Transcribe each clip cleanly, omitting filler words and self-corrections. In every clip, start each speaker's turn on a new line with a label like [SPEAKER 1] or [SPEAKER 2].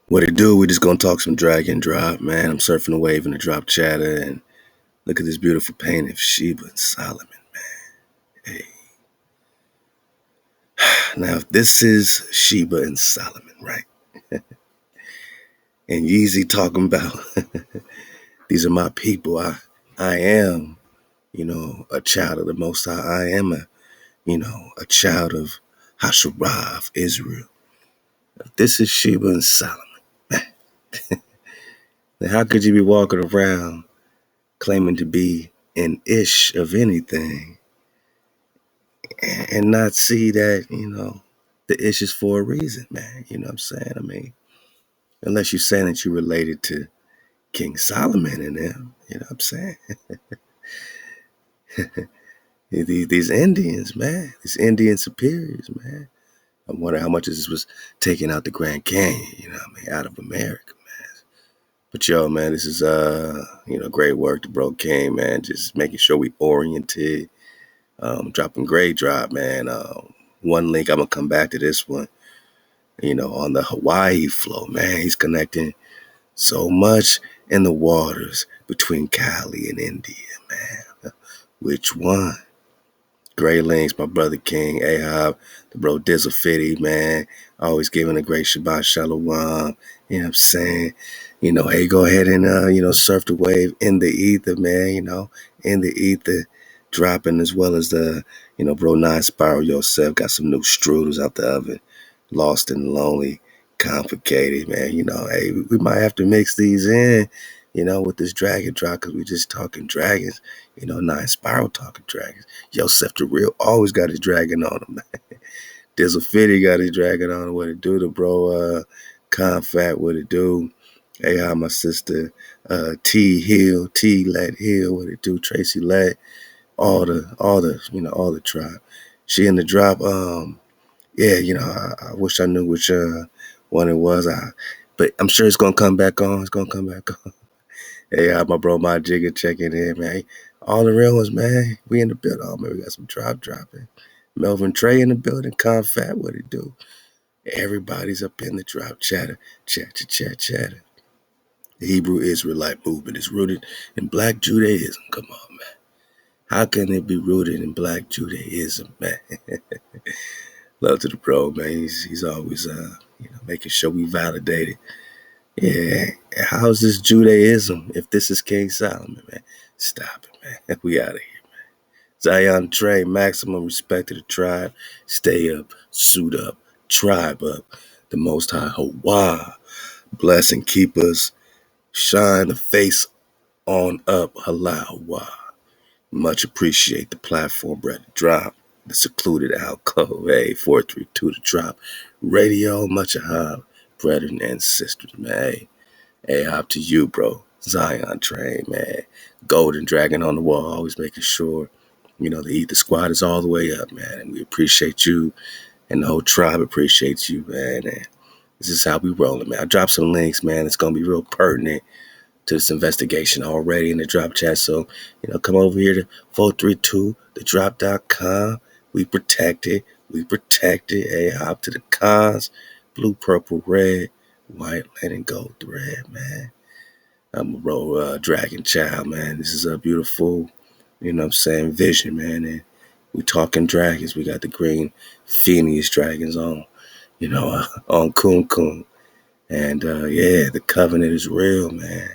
[SPEAKER 1] What it do? We just gonna talk some drag and drop, man. I'm surfing the wave in the drop chatter, and look at this beautiful painting of Sheba and Solomon, man. Hey, now if this is Sheba and Solomon, right? And Yeezy talking about these are my people. I am, a child of the Most High. I am a child of Hasharah of Israel. This is Sheba and Solomon. Now, how could you be walking around claiming to be an ish of anything and not see that, the ish is for a reason, man? You know what I'm saying? I mean, unless you're saying that you're related to King Solomon and them, you know what I'm saying? These Indians, man, these Indian superiors, man. I wonder how much of this was taken out the Grand Canyon, out of America, man. But yo, man, this is great work the bro King, man. Just making sure we oriented. Dropping great drop, man. One link, I'm gonna come back to this one. On the Hawaii flow, man. He's connecting so much in the waters between Cali and India, man. Which one? Great links, my brother King, Ahab, the bro Dizzle Fitty, man. Always giving a great Shabbat Shalom. You know what I'm saying? Hey, go ahead and surf the wave in the ether, man. In the ether, dropping as well as the, bro 9 Spiral yourself. Got some new strudels out the oven. Lost and lonely, complicated, man. Hey, we might have to mix these in, with this dragon drop, because we just talking dragons. 9 Spiral talking dragons. Yosef the Real always got his dragon on him, man. Dizzle Fitty got his dragon on him. What it do? The bro Confat, what it do? Hey, hi, my sister T Hill, T Let Hill, what it do? Tracy Let, all the tribe. She in the drop. I wish I knew which one it was. But I'm sure it's gonna come back on. It's gonna come back on. Hey, my bro, my Jigga checking in, man. All the real ones, man. We in the building. Oh, man, we got some dropping. Melvin Trey in the building. Confat, what it do? Everybody's up in the drop chatter. Chatter. The Hebrew Israelite movement is rooted in Black Judaism. Come on, man. How can it be rooted in Black Judaism, man? Love to the bro, man. He's always making sure we validate it. Yeah, how's this Judaism if this is King Solomon, man? Stop it, man. We out of here, man. Zion Trey, maximum respect to the tribe. Stay up, suit up, tribe up. The Most High Hawa, bless and keep us. Shine the face on up, Halawa. Much appreciate the platform, brother. Drop the secluded alcove, 432 to drop. Radio, much Ahab, brethren and sisters, man. Hey, up to you, bro. Zion Train, man. Golden Dragon on the wall, always making sure, the Ether Squad is all the way up, man. And we appreciate you, and the whole tribe appreciates you, man. And this is how we rolling, man. I dropped some links, man. It's going to be real pertinent to this investigation already in the drop chat. So, come over here to 432thedrop.com. We protect it. Hey, hop to the cons. Blue, purple, red, white, and gold thread, man. I'm a real dragon child, man. This is a beautiful, vision, man. And we talking dragons. We got the green Phoenix dragons on, on Kun. And, the covenant is real, man.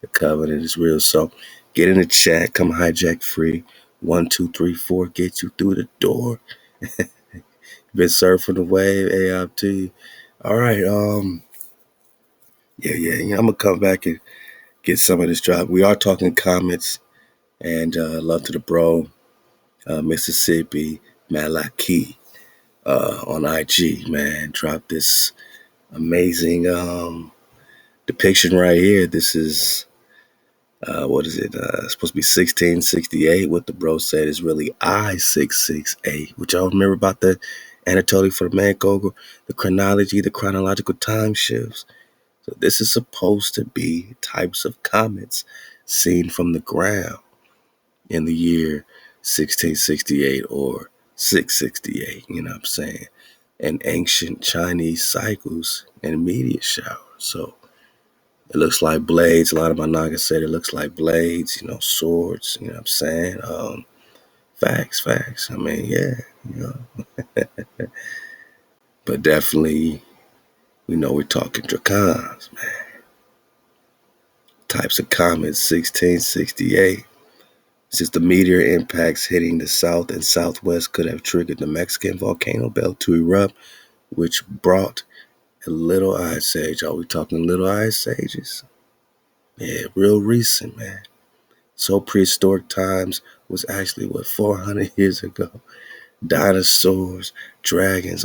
[SPEAKER 1] The covenant is real. So get in the chat. Come hijack free. 1, 2, 3, 4 get you through the door. Been surfing the wave. Hey, up to you. All right. I'm gonna come back and get some of this drop. We are talking comments, and love to the bro, Mississippi Malaki on IG, man. Drop this amazing depiction right here. This is what is it? It's supposed to be 1668. What the bro said is really I-668, which y'all remember about the Anatoly Flamenco, the chronological time shifts. So this is supposed to be types of comets seen from the ground in the year 1668 or 668, you know what I'm saying? and ancient Chinese cycles and meteor showers. So it looks like blades. A lot of my Naga said it looks like blades, swords, you know what I'm saying? Facts. I mean, yeah, but definitely, we're talking dracons, man. Types of comets, 1668. Since the meteor impacts hitting the south and southwest could have triggered the Mexican volcano belt to erupt, which brought a little ice age. Are we talking little ice ages? Yeah, real recent, man. So prehistoric times was actually, 400 years ago? Dinosaurs, dragons,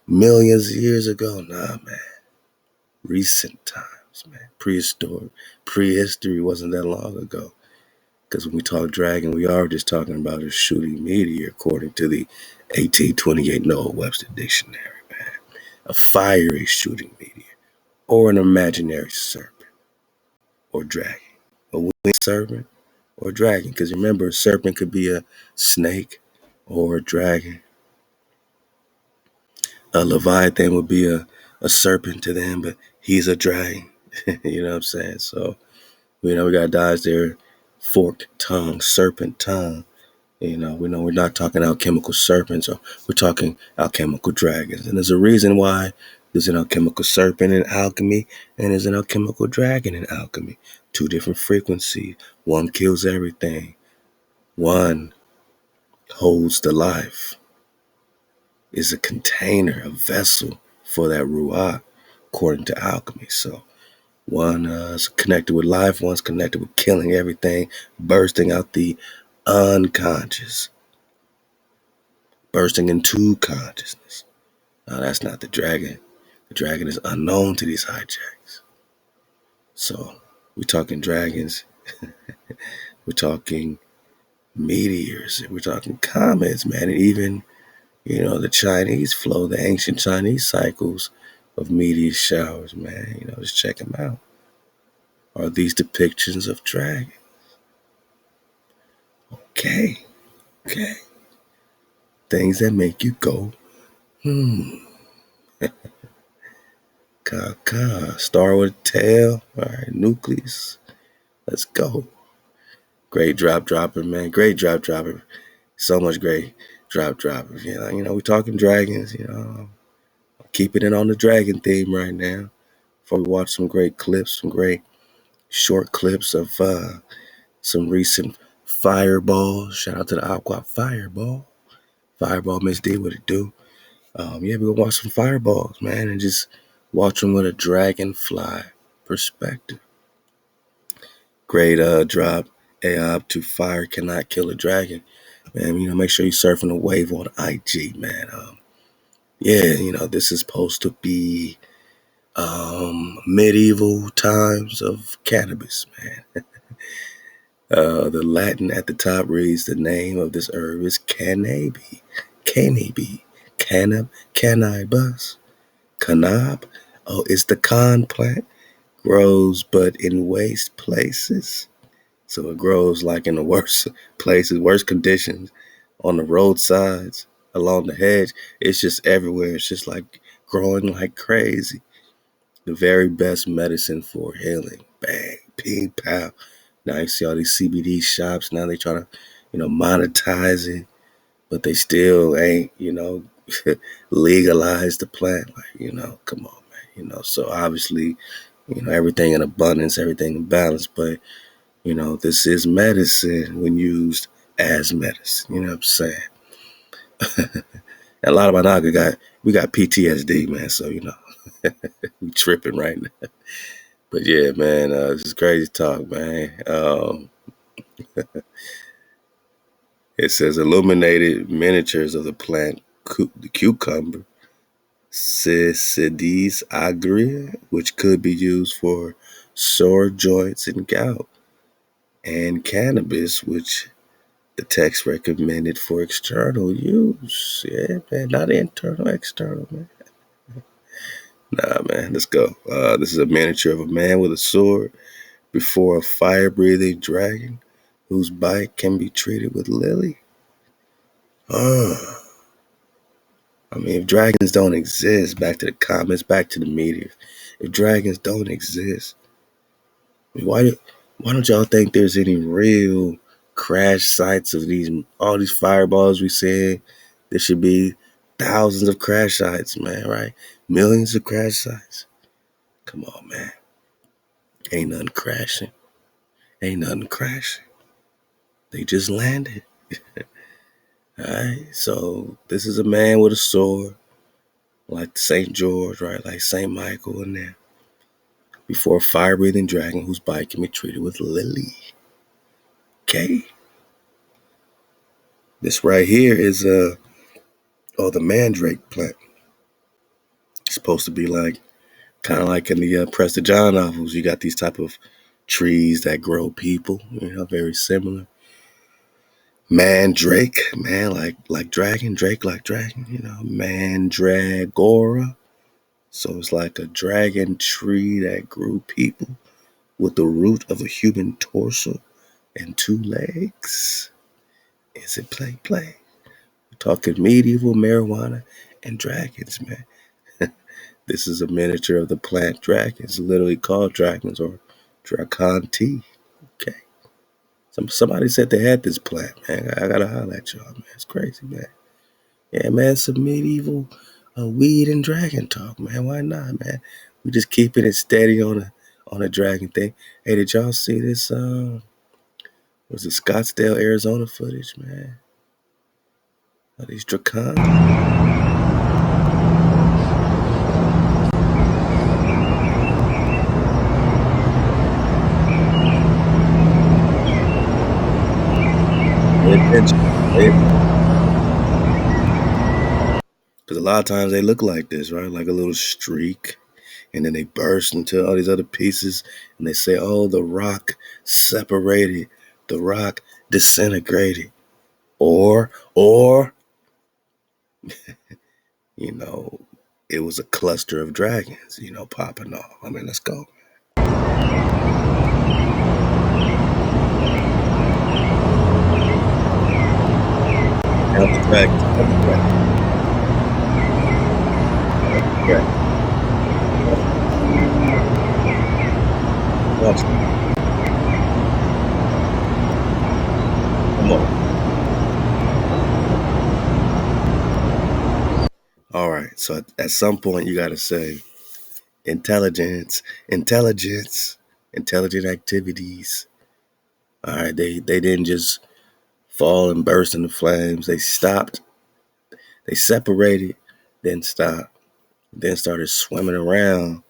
[SPEAKER 1] millions of years ago? Nah, man. Recent times, man. Prehistoric. Prehistory wasn't that long ago. Because when we talk dragon, we are just talking about a shooting meteor, according to the 1828 Noah Webster Dictionary, man. A fiery shooting meteor, or an imaginary serpent, or dragon. A winged serpent, or dragon. Because remember, a serpent could be a snake or a dragon. A leviathan would be a serpent to them, but he's a dragon. You know what I'm saying? So, we got guys there, forked tongue, serpent tongue. We know we're not talking alchemical serpents, or we're talking alchemical dragons. And there's a reason why there's an alchemical serpent in alchemy and there's an alchemical dragon in alchemy. Two different frequencies. One kills everything. One holds the life, is a container, a vessel for that ruach, according to alchemy. So one is connected with life, one's connected with killing everything, bursting out the unconscious, bursting into consciousness. Now, that's not the dragon. The dragon is unknown to these hijacks. So we're talking dragons, we're talking meteors, we're talking comets, man, and even, the Chinese flow, the ancient Chinese cycles of meteor showers, man. Just check them out. Are these depictions of dragons? Okay. Things that make you go, Star with a tail. All right, nucleus. Let's go. Great dropper, man. Great dropper. So much great droppers. We talking dragons. Keeping it on the dragon theme right now. Before we watch some great clips, some great short clips of some recent fireballs. Shout out to the Aqua Fireball. Fireball Miss D, what it do? We're gonna watch some fireballs, man, and just watch them with a dragonfly perspective. Great drop. Ahab to fire cannot kill a dragon. Man, make sure you're surfing the wave on IG, man. This is supposed to be medieval times of cannabis, man. The Latin at the top reads the name of this herb is cannabis. Cannabis. Canab. Oh, it's the con plant. Grows but in waste places. So it grows like in the worst places, worst conditions, on the roadsides, along the hedge. It's just everywhere. It's just like growing like crazy. The very best medicine for healing. Bang, ping, pow. Now you see all these CBD shops. Now they try to, monetize it, but they still ain't, legalize the plant. Like, come on, man. So obviously, everything in abundance, everything in balance, but this is medicine when used as medicine. You know what I'm saying? And a lot of my Naga we got PTSD, man. So, we tripping right now. But yeah, man, this is crazy talk, man. It says illuminated miniatures of the plant, the cucumber, Cicidis agria, which could be used for sore joints and gout, and cannabis, which the text recommended for external use. Yeah, man, not internal, external, man. Nah, man, let's go. This is a miniature of a man with a sword before a fire-breathing dragon whose bite can be treated with lily. I mean, if dragons don't exist, back to the comments, back to the media. If dragons don't exist, I mean, why don't y'all think there's any real crash sites of all these fireballs we see? There should be thousands of crash sites, man, right? Millions of crash sites. Come on, man. Ain't nothing crashing. Ain't nothing crashing. They just landed. Alright. So this is a man with a sword, like St. George, right? Like St. Michael in there. Before a fire-breathing dragon whose bite can be treated with lily. Okay? This right here is the mandrake plant. It's supposed to be like kind of like in the Prester John novels. You got these type of trees that grow people, very similar. Mandrake, man, like dragon, Drake like dragon, mandragora. So it's like a dragon tree that grew people with the root of a human torso and 2 legs. Is it play? We're talking medieval marijuana and dragons, man. This is a miniature of the plant dragon. It's literally called dragons or dragon tea. Okay. Somebody said they had this plant, man. I gotta holler at y'all, man. It's crazy, man. Yeah, man, some medieval weed and dragon talk, man. Why not, man? We just keeping it steady on a dragon thing. Hey, did y'all see this? Was it Scottsdale, Arizona footage, man? Are these dracons? Because a lot of times they look like this, right? Like a little streak. And then they burst into all these other pieces. And they say, oh, the rock separated. The rock disintegrated. Or, it was a cluster of dragons, popping off. I mean, let's go. Count the dragons. Watch it. Come on. All right. So at some point, you got to say intelligent activities. All right. They didn't just fall and burst into flames. They stopped. They separated, then stopped, then started swimming around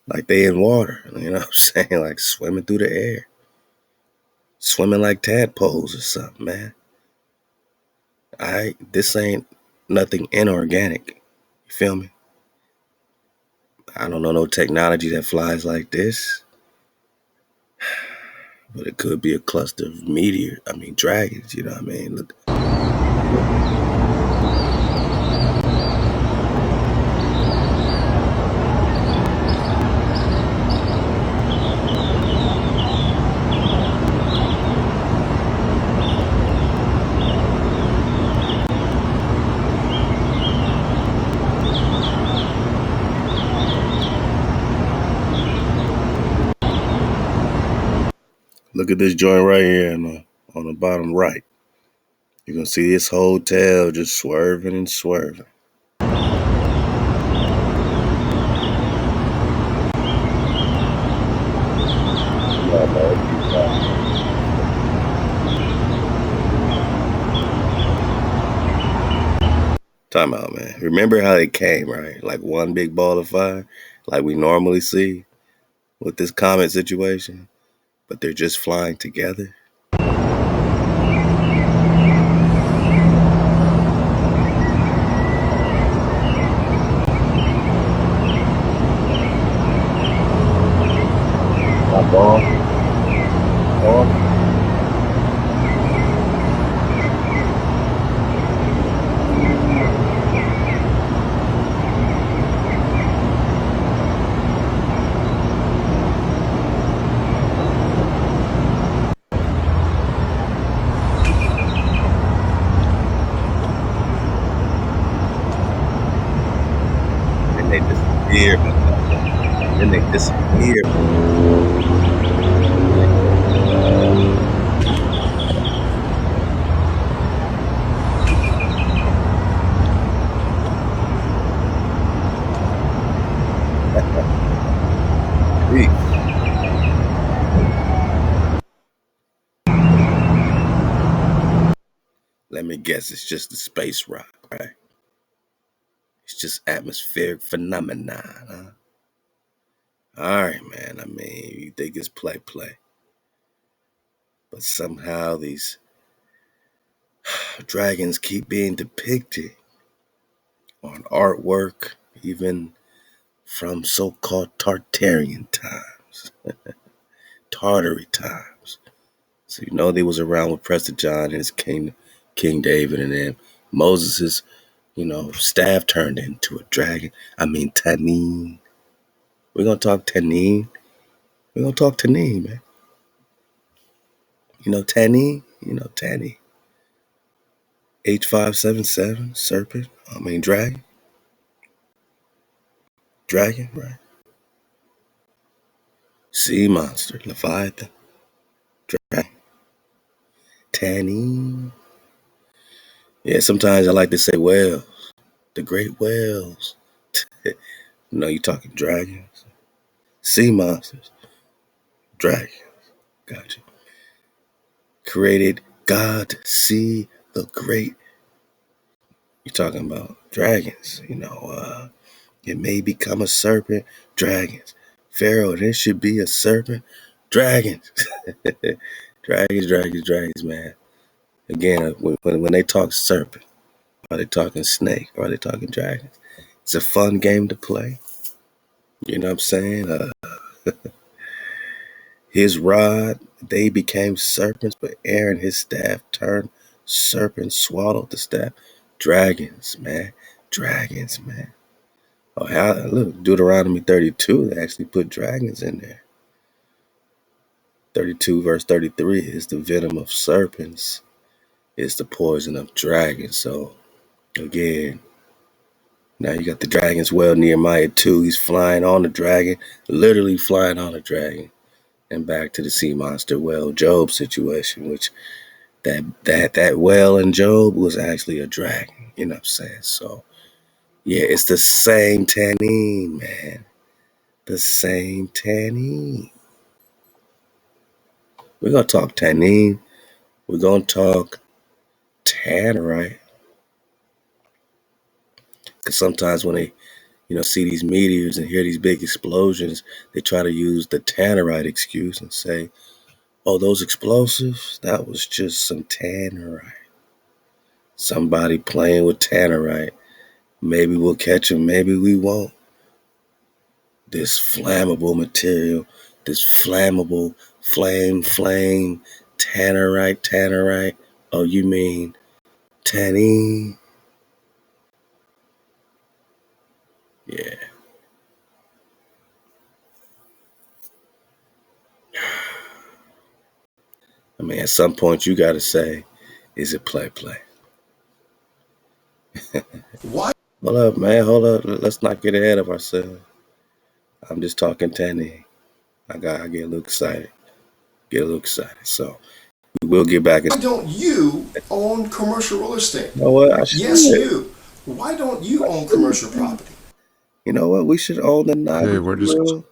[SPEAKER 1] like they in water. You know what I'm saying? Like swimming through the air. Swimming like tadpoles or something, man. This ain't nothing inorganic. You feel me? I don't know no technology that flies like this. But it could be a cluster of dragons, you know what I mean? Look. Look at this joint right here on the bottom right. You're going to see this hotel just swerving and swerving. Time out, man. Remember how it came, right? Like one big ball of fire, like we normally see with this comet situation, but they're just flying together. then they disappear. Let me guess, it's just the space rock, right? It's just atmospheric phenomenon, huh? All right, man. I mean, you think it's play, but somehow these dragons keep being depicted on artwork, even from so-called Tartarian times, Tartary times. So you know they was around with Prester John and his King David, and then Moses's, staff turned into a dragon. I mean, Tanin. We're gonna talk Tanin. We're gonna talk Tanin, man. You know Tanin. You know Tanin. H577 serpent. I mean dragon. Dragon, right? Sea monster, Leviathan, dragon, Tanin. Yeah, sometimes I like to say whales, the great whales. You're talking dragons, sea monsters, dragons. Gotcha. Created God, see the great. You're talking about dragons. It may become a serpent, dragons. Pharaoh, there should be a serpent, dragons. dragons, man. Again, when they talk serpent, are they talking snake? Or are they talking dragons? It's a fun game to play. You know what I'm saying? His rod, they became serpents, but Aaron, his staff, turned serpents, swallowed the staff. Dragons, man. Dragons, man. Oh, look, Deuteronomy 32, they actually put dragons in there. 32 verse 33 is the venom of serpents, is the poison of dragons. So, again, now you got the dragons. Well, Nehemiah 2, he's flying on the dragon, literally flying on a dragon. And back to the sea monster well Job situation, which that whale in Job was actually a dragon. You know what I'm saying? So yeah, it's the same tannin, man. The same tannin. We're gonna talk tannin. We're gonna talk tannerite. Because sometimes when they see these meteors and hear these big explosions, they try to use the tannerite excuse and say, oh, those explosives, that was just some tannerite. Somebody playing with tannerite. Maybe we'll catch them, maybe we won't. This flammable material, this flammable flame, tannerite. Oh, you mean tannin? Yeah. I mean, at some point you got to say, is it play?
[SPEAKER 2] What?
[SPEAKER 1] Hold up, man. Hold up. Let's not get ahead of ourselves. I'm just talking tannin. I get a little excited. So we will get back
[SPEAKER 2] Why
[SPEAKER 1] into.
[SPEAKER 2] don't you own commercial real estate?
[SPEAKER 1] You know what? I
[SPEAKER 2] Yes,
[SPEAKER 1] should.
[SPEAKER 2] you. Why don't you
[SPEAKER 1] I
[SPEAKER 2] own
[SPEAKER 1] should.
[SPEAKER 2] commercial property?
[SPEAKER 1] You know what? We should own the
[SPEAKER 3] Hey, we're just
[SPEAKER 1] Niagara.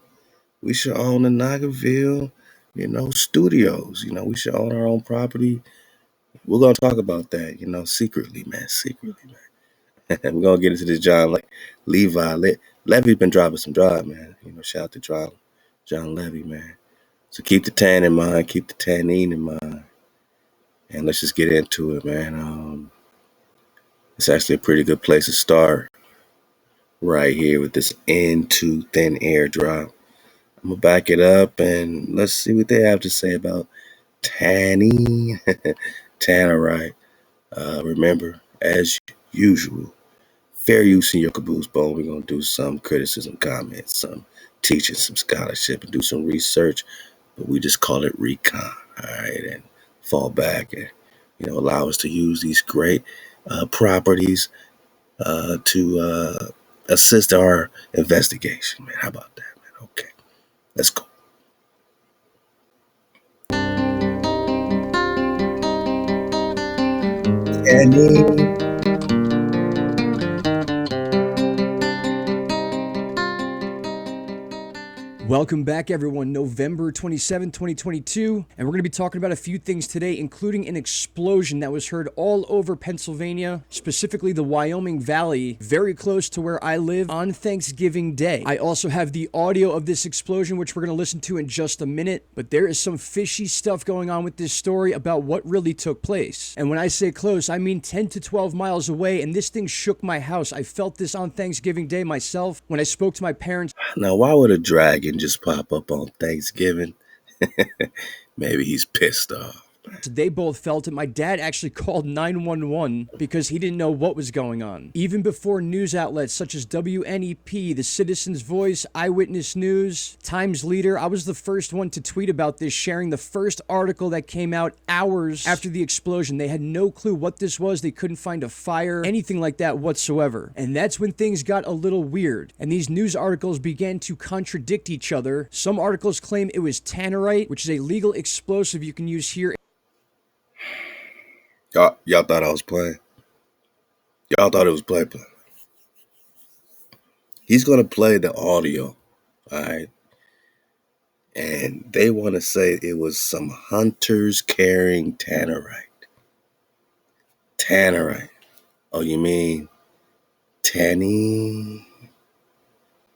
[SPEAKER 1] We should own the Niagara, studios. We should own our own property. We're gonna talk about that, secretly, man. We're gonna get into this John Levi. Levy's been dropping some drive, man. Shout out to John Levy, man. So keep the tan in mind, keep the tannin in mind, and let's just get into it, man. It's actually a pretty good place to start right here with this Into Thin Air drop. I'm gonna back it up and let's see what they have to say about tanning, tannerite. Remember, as usual, fair use in your caboose bone. We're gonna do some criticism, comments, some teaching, some scholarship, and do some research. But we just call it recon, all right, and fall back and allow us to use these great properties to assist our investigation, man. How about that, man? Okay, let's go. Tanning.
[SPEAKER 3] Welcome back, everyone. November 27, 2022, and we're going to be talking about a few things today, including an explosion that was heard all over Pennsylvania, specifically the Wyoming Valley, very close to where I live, on Thanksgiving Day. I also have the audio of this explosion, which we're going to listen to in just a minute, but there is some fishy stuff going on with this story about what really took place. And when I say close, I mean 10 to 12 miles away, and this thing shook my house. I felt this on Thanksgiving Day myself when I spoke to my parents.
[SPEAKER 1] Now, why would a dragon just pop up on Thanksgiving? Maybe he's pissed off.
[SPEAKER 3] They both felt it. My dad actually called 911 because he didn't know what was going on. Even before news outlets such as WNEP, The Citizen's Voice, Eyewitness News, Times Leader, I was the first one to tweet about this, sharing the first article that came out hours after the explosion. They had no clue what this was. They couldn't find a fire, anything like that whatsoever. And that's when things got a little weird. And these news articles began to contradict each other. Some articles claim it was tannerite, which is a legal explosive you can use here.
[SPEAKER 1] Y'all thought I was playing? Y'all thought it was play. He's going to play the audio, all right? And they want to say it was some hunters carrying tannerite. Tannerite. Oh, you mean tanning?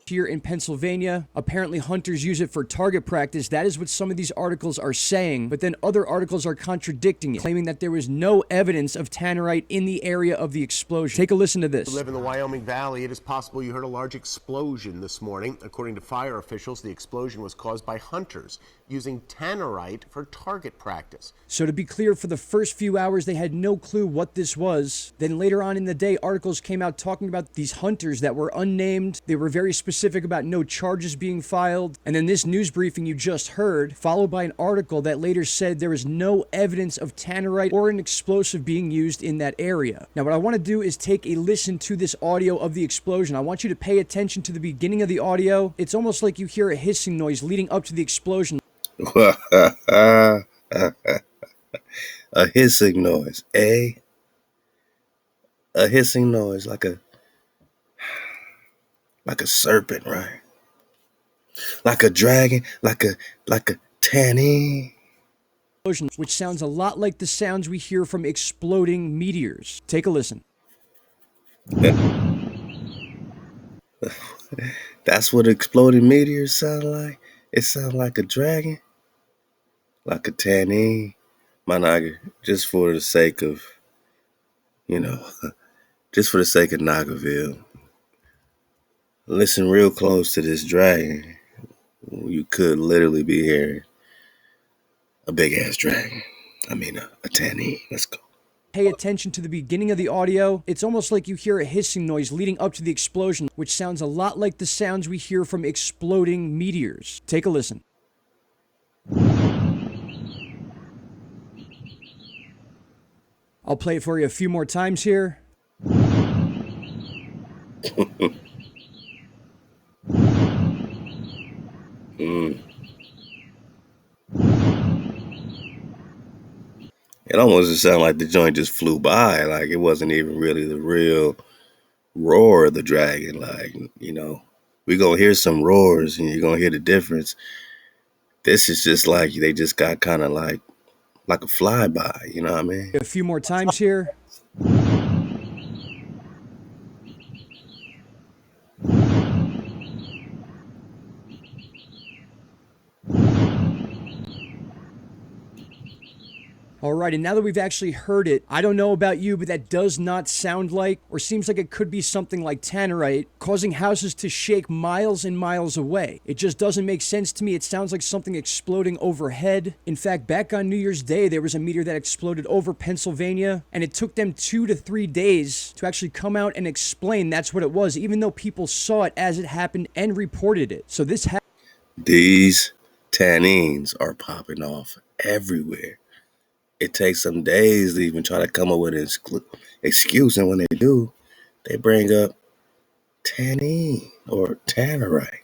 [SPEAKER 3] Here in Pennsylvania, apparently hunters use it for target practice. That is what some of these articles are saying, but then other articles are contradicting it, claiming that there was no evidence of tannerite in the area of the explosion. Take a listen to this.
[SPEAKER 4] You live in the Wyoming Valley. It is possible you heard a large explosion this morning. According to fire officials, the explosion was caused by hunters using tannerite for target practice.
[SPEAKER 3] So to be clear, for the first few hours, they had no clue what this was. Then later on in the day, articles came out talking about these hunters that were unnamed. They were very specific about no charges being filed. And then this news briefing you just heard, followed by an article that later said there is no evidence of tannerite or an explosive being used in that area. Now, what I want to do is take a listen to this audio of the explosion. I want you to pay attention to the beginning of the audio. It's almost like you hear a hissing noise leading up to the explosion.
[SPEAKER 1] A hissing noise, eh? A hissing noise like a serpent, right? Like a dragon, like a tanning.
[SPEAKER 3] Which sounds a lot like the sounds we hear from exploding meteors. Take a listen.
[SPEAKER 1] That's what exploding meteors sound like. It sounds like a dragon, like a tanning. My nigga, just for the sake of, just for the sake of Nagarville, listen real close to this dragon. You could literally be hearing a big ass dragon. I mean, a tanning. Let's go.
[SPEAKER 3] Pay attention to the beginning of the audio. It's almost like you hear a hissing noise leading up to the explosion, which sounds a lot like the sounds we hear from exploding meteors. Take a listen. I'll play it for you a few more times here.
[SPEAKER 1] It almost sounded like the joint just flew by. Like it wasn't even really the real roar of the dragon. Like, we're going to hear some roars and you're going to hear the difference. This is just like they just got kind of like a flyby. You know what I mean?
[SPEAKER 3] A few more times here. All right, and now that we've actually heard it, I don't know about you, but that does not sound like, or seems like it could be something like tannerite, causing houses to shake miles and miles away. It just doesn't make sense to me. It sounds like something exploding overhead. In fact, back on New Year's Day, there was a meteor that exploded over Pennsylvania, and it took them 2 to 3 days to actually come out and explain that's what it was, even though people saw it as it happened and reported it. So
[SPEAKER 1] these tannins are popping off everywhere. It takes some days to even try to come up with an excuse, and when they do, they bring up tannin or tannerite.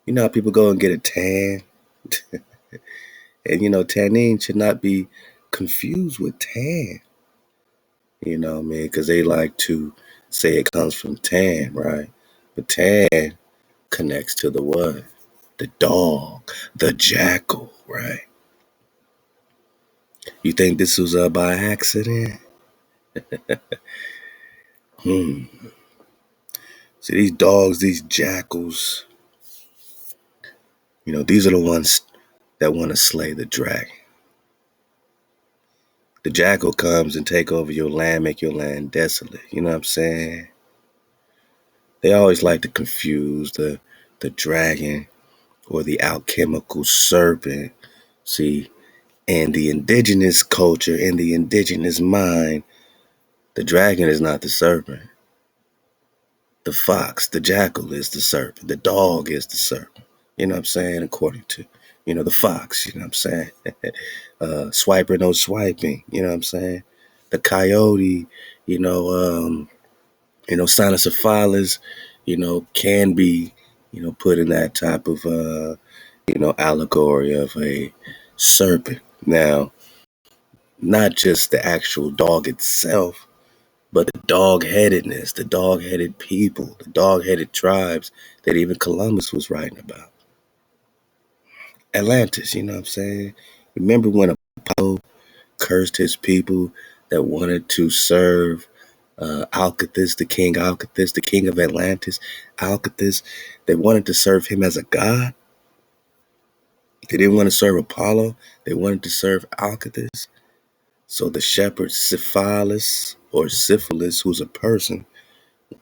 [SPEAKER 1] You know how people go and get a tan? And, you know, tanning should not be confused with tan. You know what I mean? Because they like to say it comes from tan, right? But tan connects to the what? The dog, the jackal, right? You think this was by accident? Hmm. See, these dogs, these jackals, you know, these are the ones that want to slay the dragon. The jackal comes and take over your land, make your land desolate. You know what I'm saying? They always like to confuse the dragon or the alchemical serpent. See, in the indigenous culture, in the indigenous mind, the dragon is not the serpent. The fox, the jackal is the serpent. The dog is the serpent. You know what I'm saying? According to, you know, the fox, you know what I'm saying? Swiper, no swiping, you know what I'm saying? The coyote, you know, cynocephalus, you know, can be, you know, put in that type of, you know, allegory of a serpent. Now, not just the actual dog itself, but the dog-headedness, the dog-headed people, the dog-headed tribes that even Columbus was writing about. Atlantis, you know what I'm saying? Remember when Apollo cursed his people that wanted to serve Alcathous, the king of Atlantis, Alcathous, they wanted to serve him as a god. They didn't want to serve Apollo. They wanted to serve Alcathous. So the shepherd Syphilis, who's a person,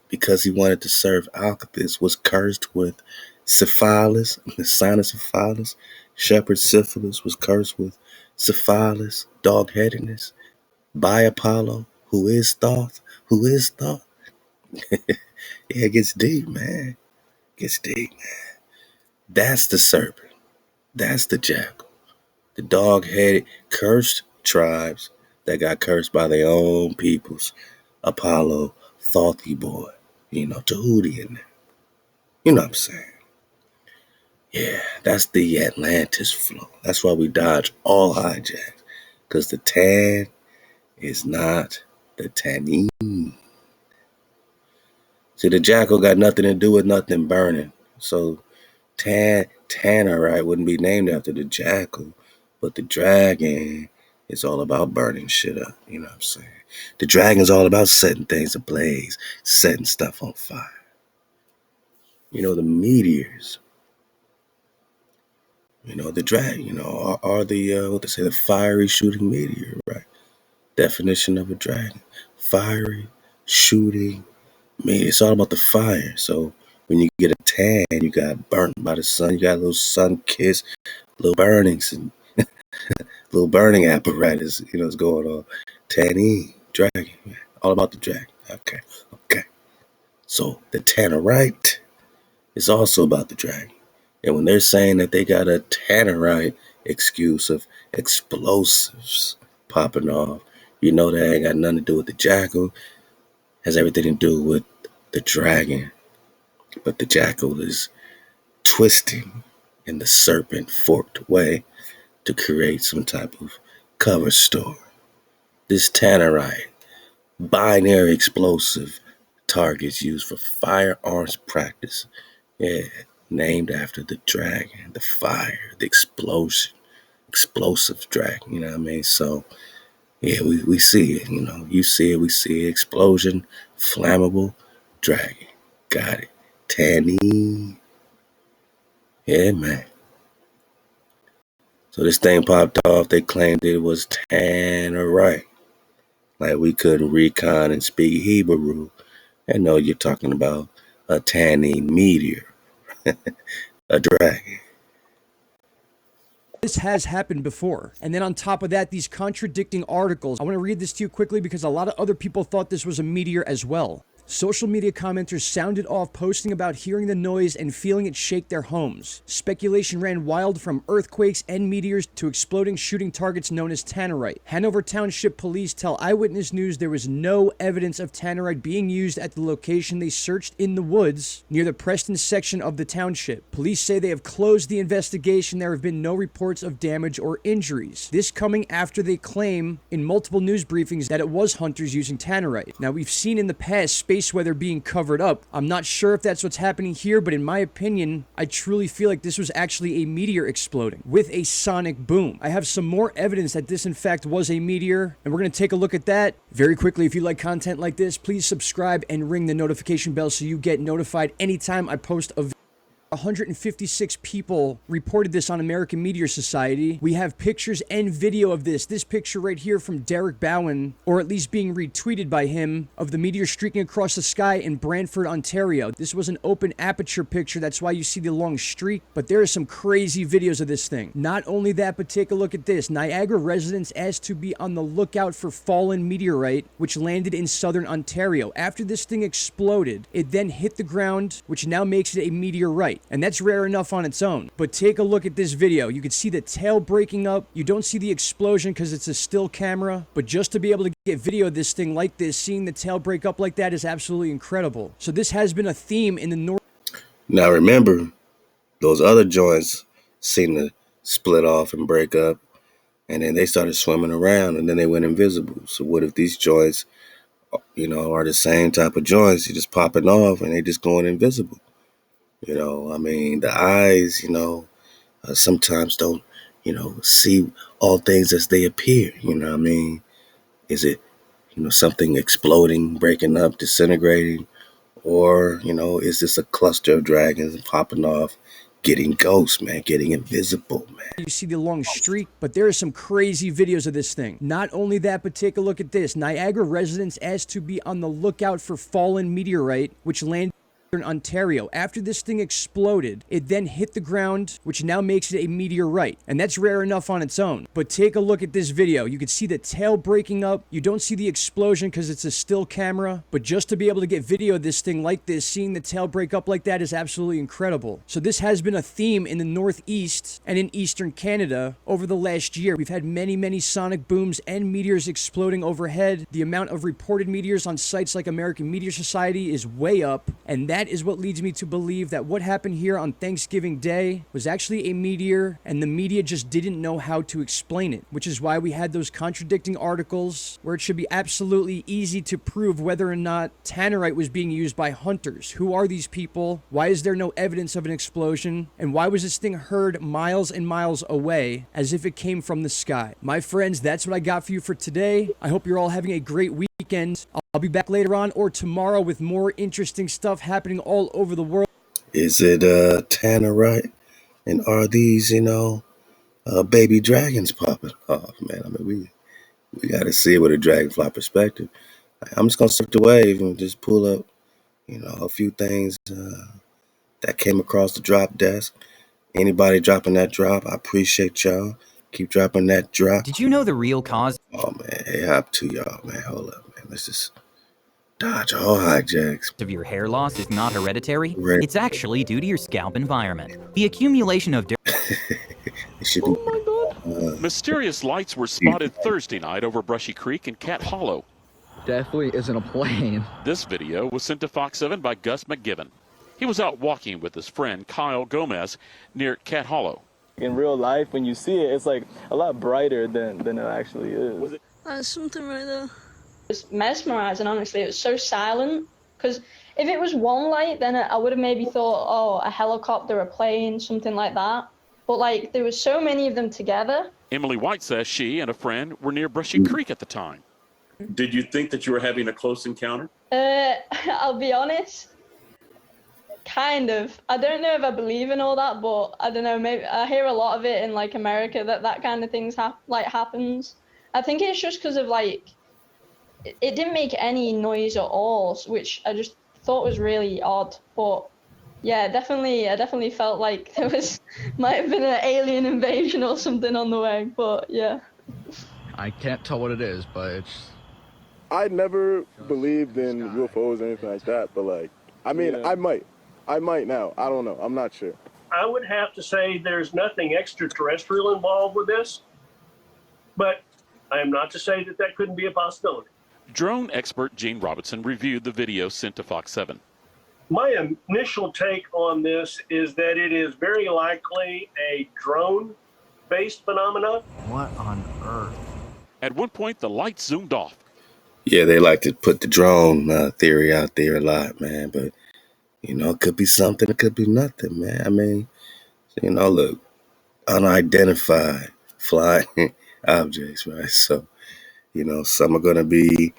[SPEAKER 1] because he wanted to serve Alcathous, was cursed with syphilis, the sign of syphilis. Shepherd Syphilis was cursed with syphilis, dog-headedness, by Apollo, who is Thoth, who is Thoth. Yeah, it gets deep, man. It gets deep, man. That's the serpent. That's the jackal. The dog-headed, cursed tribes that got cursed by their own peoples. Apollo, Thothy boy, you know, Tahuti in there. You know what I'm saying? Yeah, that's the Atlantis flow. That's why we dodge all hijacks. Because the tan is not the tannin. See, the jackal got nothing to do with nothing burning. So tannerite wouldn't be named after the jackal. But the dragon is all about burning shit up. You know what I'm saying? The dragon's all about setting things ablaze, setting stuff on fire. You know, the meteors. You know, the dragon, you know, are the, what they say, the fiery shooting meteor, right? Definition of a dragon. Fiery shooting meteor. It's all about the fire. So when you get a tan, you got burnt by the sun. You got a little sun kiss, little burnings, and little burning apparatus, you know, what's going on. Tanning, dragon, all about the dragon. Okay, okay. So the tannerite is also about the dragon. And when they're saying that they got a tannerite excuse of explosives popping off, you know that ain't got nothing to do with the jackal. Has everything to do with the dragon. But the jackal is twisting in the serpent forked way to create some type of cover story. This tannerite, binary explosive targets used for firearms practice. Yeah, named after the dragon, the fire, the explosion, explosive dragon, you know what I mean? So, yeah, we see it, you know. You see it, we see it. Explosion, flammable, dragon. Got it. Tanny. Yeah, man. So this thing popped off. They claimed it was tannerite. Like we couldn't recon and speak Hebrew. I know you're talking about a tanning meteor, a dragon.
[SPEAKER 3] This has happened before. And then on top of that, these contradicting articles. I want to read this to you quickly because a lot of other people thought this was a meteor as well. Social media commenters sounded off, posting about hearing the noise and feeling it shake their homes. Speculation ran wild, from earthquakes and meteors to exploding shooting targets known as tannerite. Hanover Township Police tell Eyewitness News there was no evidence of tannerite being used at the location they searched in the woods near the Preston section of the township. Police say they have closed the investigation. There have been no reports of damage or injuries. This coming after they claim in multiple news briefings that it was hunters using tannerite. Now, we've seen in the past space weather being covered up. I'm not sure if that's what's happening here, but in my opinion, I truly feel like this was actually a meteor exploding with a sonic boom. I have some more evidence that this in fact was a meteor, and we're going to take a look at that very quickly. If you like content like this, please subscribe and ring the notification bell so you get notified anytime I post a video. 156 people reported this on American Meteor Society. We have pictures and video of this. This picture right here from Derek Bowen, or at least being retweeted by him, of the meteor streaking across the sky in Brantford, Ontario. This was an open aperture picture. That's why you see the long streak. But there are some crazy videos of this thing. Not only that, but take a look at this. Niagara residents asked to be on the lookout for fallen meteorite, which landed in southern Ontario. After this thing exploded, it then hit the ground, which now makes it a meteorite. And that's rare enough on its own. But take a look at this video. You can see the tail breaking up. You don't see the explosion because it's a still camera. But just to be able to get video of this thing like this, seeing the tail break up like that is absolutely incredible. So this has been a theme in the north.
[SPEAKER 1] Now remember, those other joints seem to split off and break up, and then they started swimming around, and then they went invisible. So what if these joints, are the same type of joints? You're just popping off, and they just going invisible. I mean, the eyes, sometimes don't, see all things as they appear. You know what I mean? Is it, something exploding, breaking up, disintegrating? Or, is this a cluster of dragons popping off, getting ghosts, man, getting invisible, man?
[SPEAKER 3] You see the long streak, but there are some crazy videos of this thing. Not only that, but take a look at this. Niagara residents asked to be on the lookout for fallen meteorite, which landed in Ontario. After this thing exploded, it then hit the ground, which now makes it a meteorite. And that's rare enough on its own. But take a look at this video. You can see the tail breaking up. You don't see the explosion because it's a still camera. But just to be able to get video of this thing like this, seeing the tail break up like that is absolutely incredible. So this has been a theme in the Northeast and in Eastern Canada over the last year. We've had many, many sonic booms and meteors exploding overhead. The amount of reported meteors on sites like American Meteor Society is way up. And that is what leads me to believe that what happened here on Thanksgiving Day was actually a meteor, and the media just didn't know how to explain it, which is why we had those contradicting articles where it should be absolutely easy to prove whether or not tannerite was being used by hunters. Who are these people? Why is there no evidence of an explosion? And why was this thing heard miles and miles away as if it came from the sky? My friends, that's what I got for you for today. I hope you're all having a great weekend. I'll be back later on or tomorrow with more interesting stuff happening all over the world.
[SPEAKER 1] Is it tannerite? And are these, baby dragons popping off, man? I mean, we got to see it with a dragonfly perspective. I'm just going to surf the wave and just pull up, a few things that came across the drop desk. Anybody dropping that drop, I appreciate y'all. Keep dropping that drop.
[SPEAKER 5] Did you know the real cause?
[SPEAKER 1] Oh, man. Hey, hop to y'all, man. Hold up, man. Let's just dodge all hijacks.
[SPEAKER 5] Of your hair loss is not hereditary? It's actually due to your scalp environment. The accumulation of
[SPEAKER 6] Oh my God. Mysterious lights were spotted Thursday night over Brushy Creek in Cat Hollow.
[SPEAKER 7] Definitely isn't a plane.
[SPEAKER 6] This video was sent to Fox 7 by Gus McGibbon. He was out walking with his friend Kyle Gomez near Cat Hollow.
[SPEAKER 8] In real life, when you see it, it's like a lot brighter than it actually is.
[SPEAKER 9] There's something right there. It was mesmerizing, honestly. It was so silent. Because if it was one light, then I would have maybe thought, oh, a helicopter, a plane, something like that. But like, there was so many of them together.
[SPEAKER 6] Emily White says she and a friend were near Brushy Creek at the time.
[SPEAKER 10] Did you think that you were having a close encounter?
[SPEAKER 9] I'll be honest. Kind of. I don't know if I believe in all that, but I don't know. Maybe I hear a lot of it in like America that kind of things happens. I think it's just because of like it didn't make any noise at all, which I just thought was really odd. But yeah, I definitely felt like there might have been an alien invasion or something on the way. But yeah.
[SPEAKER 7] I can't tell what it is, but
[SPEAKER 11] I never believed in UFOs or anything like that, but like, I mean, I might now. I don't know. I'm not sure.
[SPEAKER 12] I would have to say there's nothing extraterrestrial involved with this, but I am not to say that that couldn't be a possibility.
[SPEAKER 6] Drone expert Gene Robinson reviewed the video sent to Fox 7.
[SPEAKER 12] My initial take on this is that it is very likely a drone-based phenomenon.
[SPEAKER 13] What on earth?
[SPEAKER 6] At one point, the lights zoomed off.
[SPEAKER 1] Yeah, they like to put the drone theory out there a lot, man. But, you know, it could be something, it could be nothing, man. I mean, you know, look, unidentified flying objects, right? So, you know, some are going to be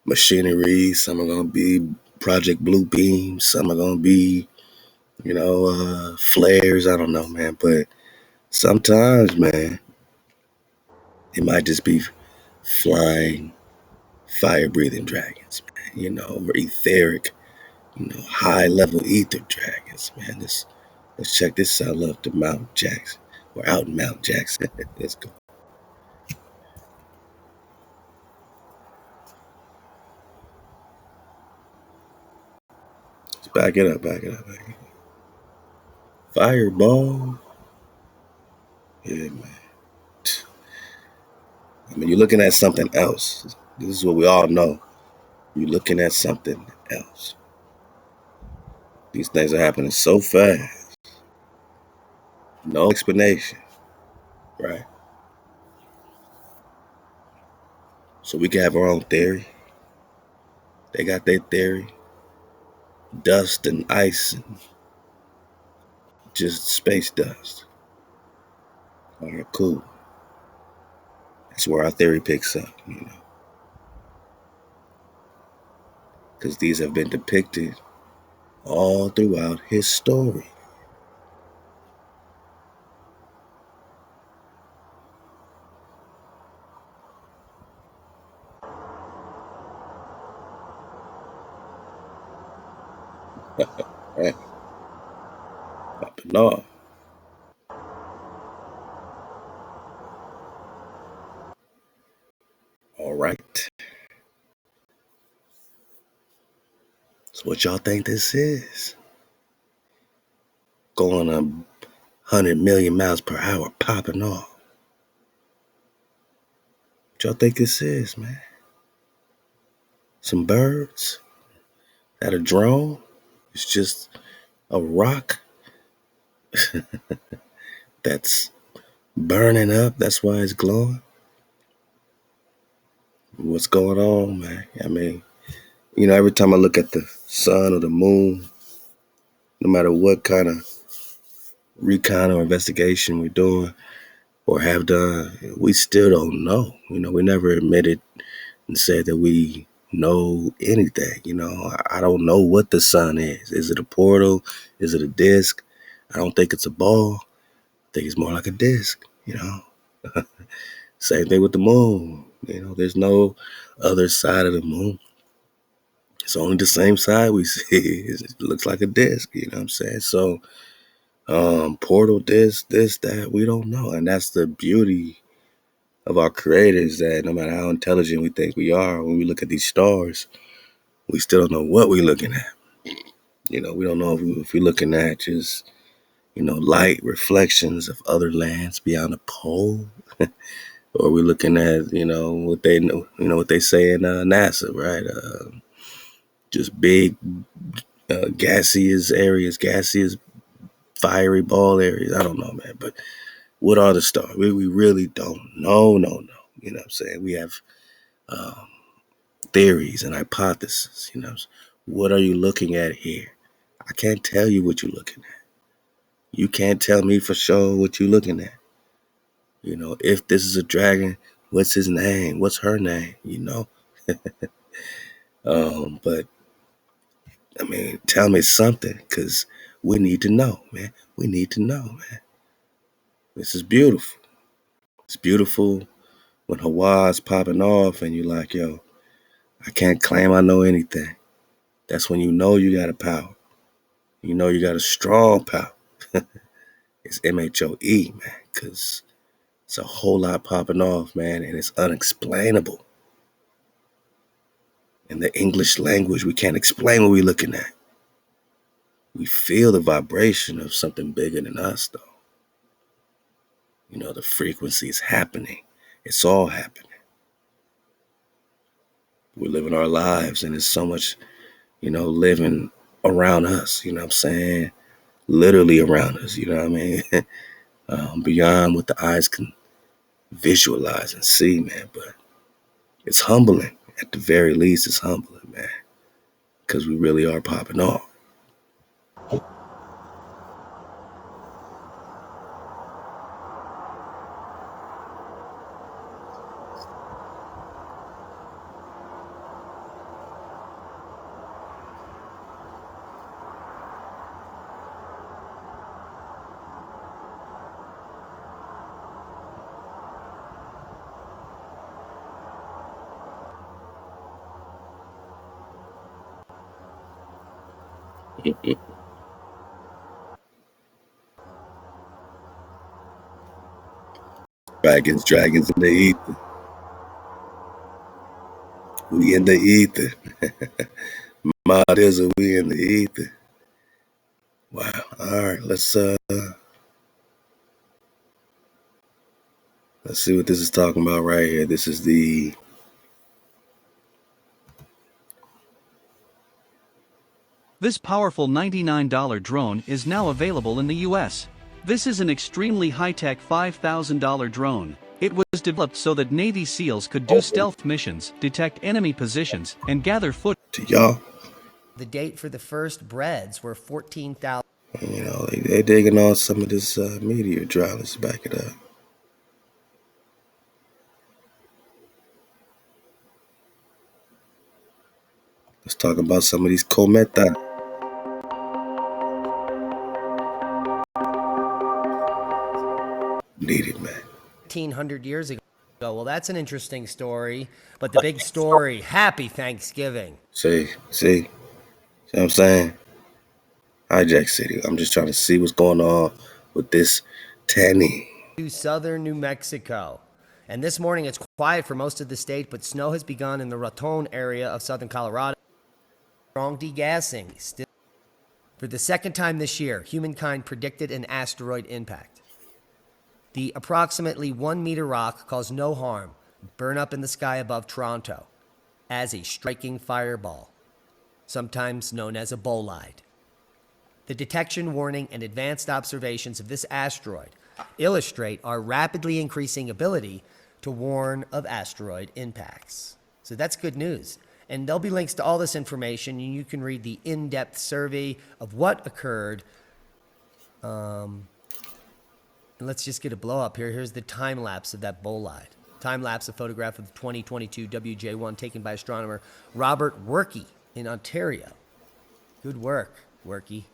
[SPEAKER 1] machinery, some are going to be Project Blue Beam, some are going to be, you know, flares. I don't know, man. But sometimes, man, it might just be flying, fire-breathing dragons, man, you know, or etheric, you know, high-level ether dragons, man. Let's check this out. Love to Mount Jackson. We're out in Mount Jackson. Let's go. Let's back it up, back it up, back it up. Fireball. Yeah, man. I mean, you're looking at something else. This is what we all know. You're looking at something else. These things are happening so fast. No explanation, right? So we can have our own theory. They got their theory. Dust and ice and just space dust. All right, cool. That's where our theory picks up, you know. Because these have been depicted all throughout his story. Right? Popping off. All right. So what y'all think this is? Going 100 million miles per hour, popping off. What y'all think this is, man? Some birds? That a drone? It's just a rock that's burning up. That's why it's glowing. What's going on, man? I mean, you know, every time I look at the sun or the moon, no matter what kind of recon or investigation we're doing or have done, we still don't know. You know, we never admitted and said that we know anything. You know, I don't know what the sun is. Is it a portal? Is it a disc? I don't think it's a ball. I think it's more like a disc, you know. Same thing with the moon. You know, there's no other side of the moon. It's only the same side we see. It looks like a disc, you know what I'm saying? So, portal, this, that, we don't know. And that's the beauty of our creators, that no matter how intelligent we think we are, when we look at these stars, we still don't know what we're looking at. You know, we don't know if we're looking at just, you know, light reflections of other lands beyond the pole, or we're looking at, you know, what they know, you know, what they say in NASA, right? Just big gaseous areas, gaseous fiery ball areas. I don't know, man. But what are the stars? We really don't know. No. You know what I'm saying? We have theories and hypotheses. You know, what are you looking at here? I can't tell you what you're looking at. You can't tell me for sure what you're looking at. You know, if this is a dragon, what's his name? What's her name? You know? But, I mean, tell me something, because we need to know, man. We need to know, man. This is beautiful. It's beautiful when Hawaii is popping off and you're like, yo, I can't claim I know anything. That's when you know you got a power. You know you got a strong power. It's M.H.O.E, man, because it's a whole lot popping off, man, and it's unexplainable. In the English language, we can't explain what we're looking at. We feel the vibration of something bigger than us, though. You know, the frequency is happening. It's all happening. We're living our lives, and there's so much, you know, living around us, you know what I'm saying? Literally around us, you know what I mean? Beyond what the eyes can visualize and see, man. But it's humbling. At the very least, it's humbling, man. Because we really are popping off. Dragons in the ether. We in the ether. Models, we in the ether. Wow. All right, let's see what this is talking about right here. This is the
[SPEAKER 13] This powerful $99 drone is now available in the US. This is an extremely high-tech $5,000 drone. It was developed so that Navy SEALs could do stealth missions, detect enemy positions, and gather footage.
[SPEAKER 1] To y'all.
[SPEAKER 14] The date for the first breads were 14,000.
[SPEAKER 1] You know, they digging on some of this meteor dry. Let's back it up. Let's talk about some of these cometa. Needed, man.
[SPEAKER 14] 1,500 years ago. Well, that's an interesting story. But the big story, happy Thanksgiving.
[SPEAKER 1] See what I'm saying? Hijack City. I'm just trying to see what's going on with this tanning.
[SPEAKER 14] To southern New Mexico. And this morning it's quiet for most of the state, but snow has begun in the Raton area of southern Colorado. Strong degassing. Still, for the second time this year, humankind predicted an asteroid impact. The approximately 1 meter rock caused no harm, burn up in the sky above Toronto as a striking fireball, sometimes known as a bolide. The detection, warning, and advanced observations of this asteroid illustrate our rapidly increasing ability to warn of asteroid impacts. So that's good news. And there'll be links to all this information, and you can read the in-depth survey of what occurred. Let's just get a blow up here. Here's the time lapse of that bolide. Time lapse, a photograph of the 2022 WJ1 taken by astronomer Robert Werke in Ontario. Good work, Werke.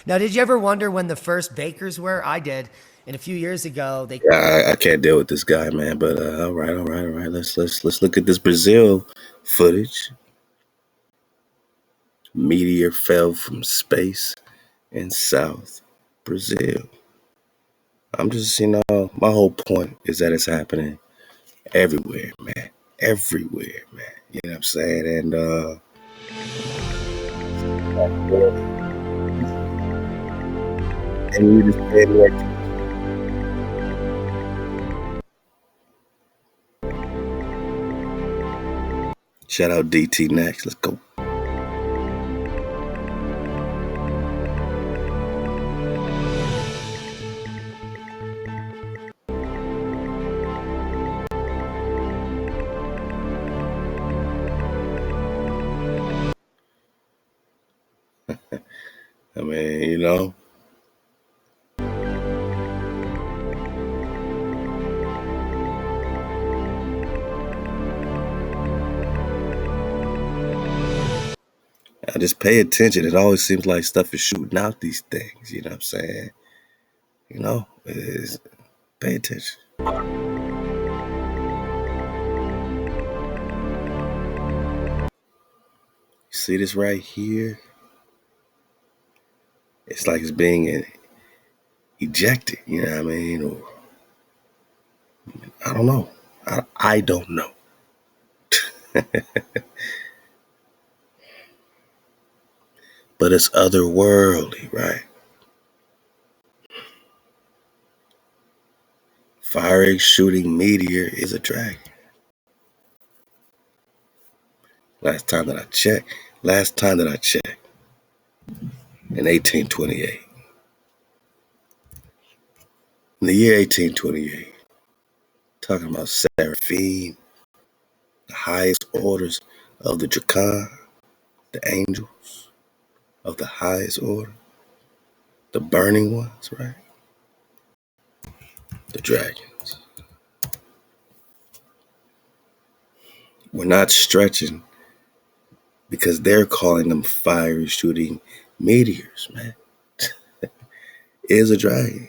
[SPEAKER 14] Now, did you ever wonder when the first bakers were? I did. And a few years ago, they.
[SPEAKER 1] I can't deal with this guy, man. But all right. Let's look at this Brazil footage. Meteor fell from space in South Brazil. I'm just, you know, my whole point is that it's happening everywhere, man. Everywhere, man. You know what I'm saying? And we just pay more attention. Shout out DT Next. Let's go. I mean, you know. I just pay attention. It always seems like stuff is shooting out these things. You know what I'm saying? You know, pay attention. See this right here? It's like it's being ejected. You know what I mean? Or I don't know. I don't know. But it's otherworldly, right? Firing, shooting meteor is a dragon. Last time that I checked, in 1828. In the year 1828, talking about seraphim, the highest orders of the Drakan, the angels of the highest order, the burning ones, right? The dragons. We're not stretching because they're calling them fiery shooting meteors, man. Is a dragon.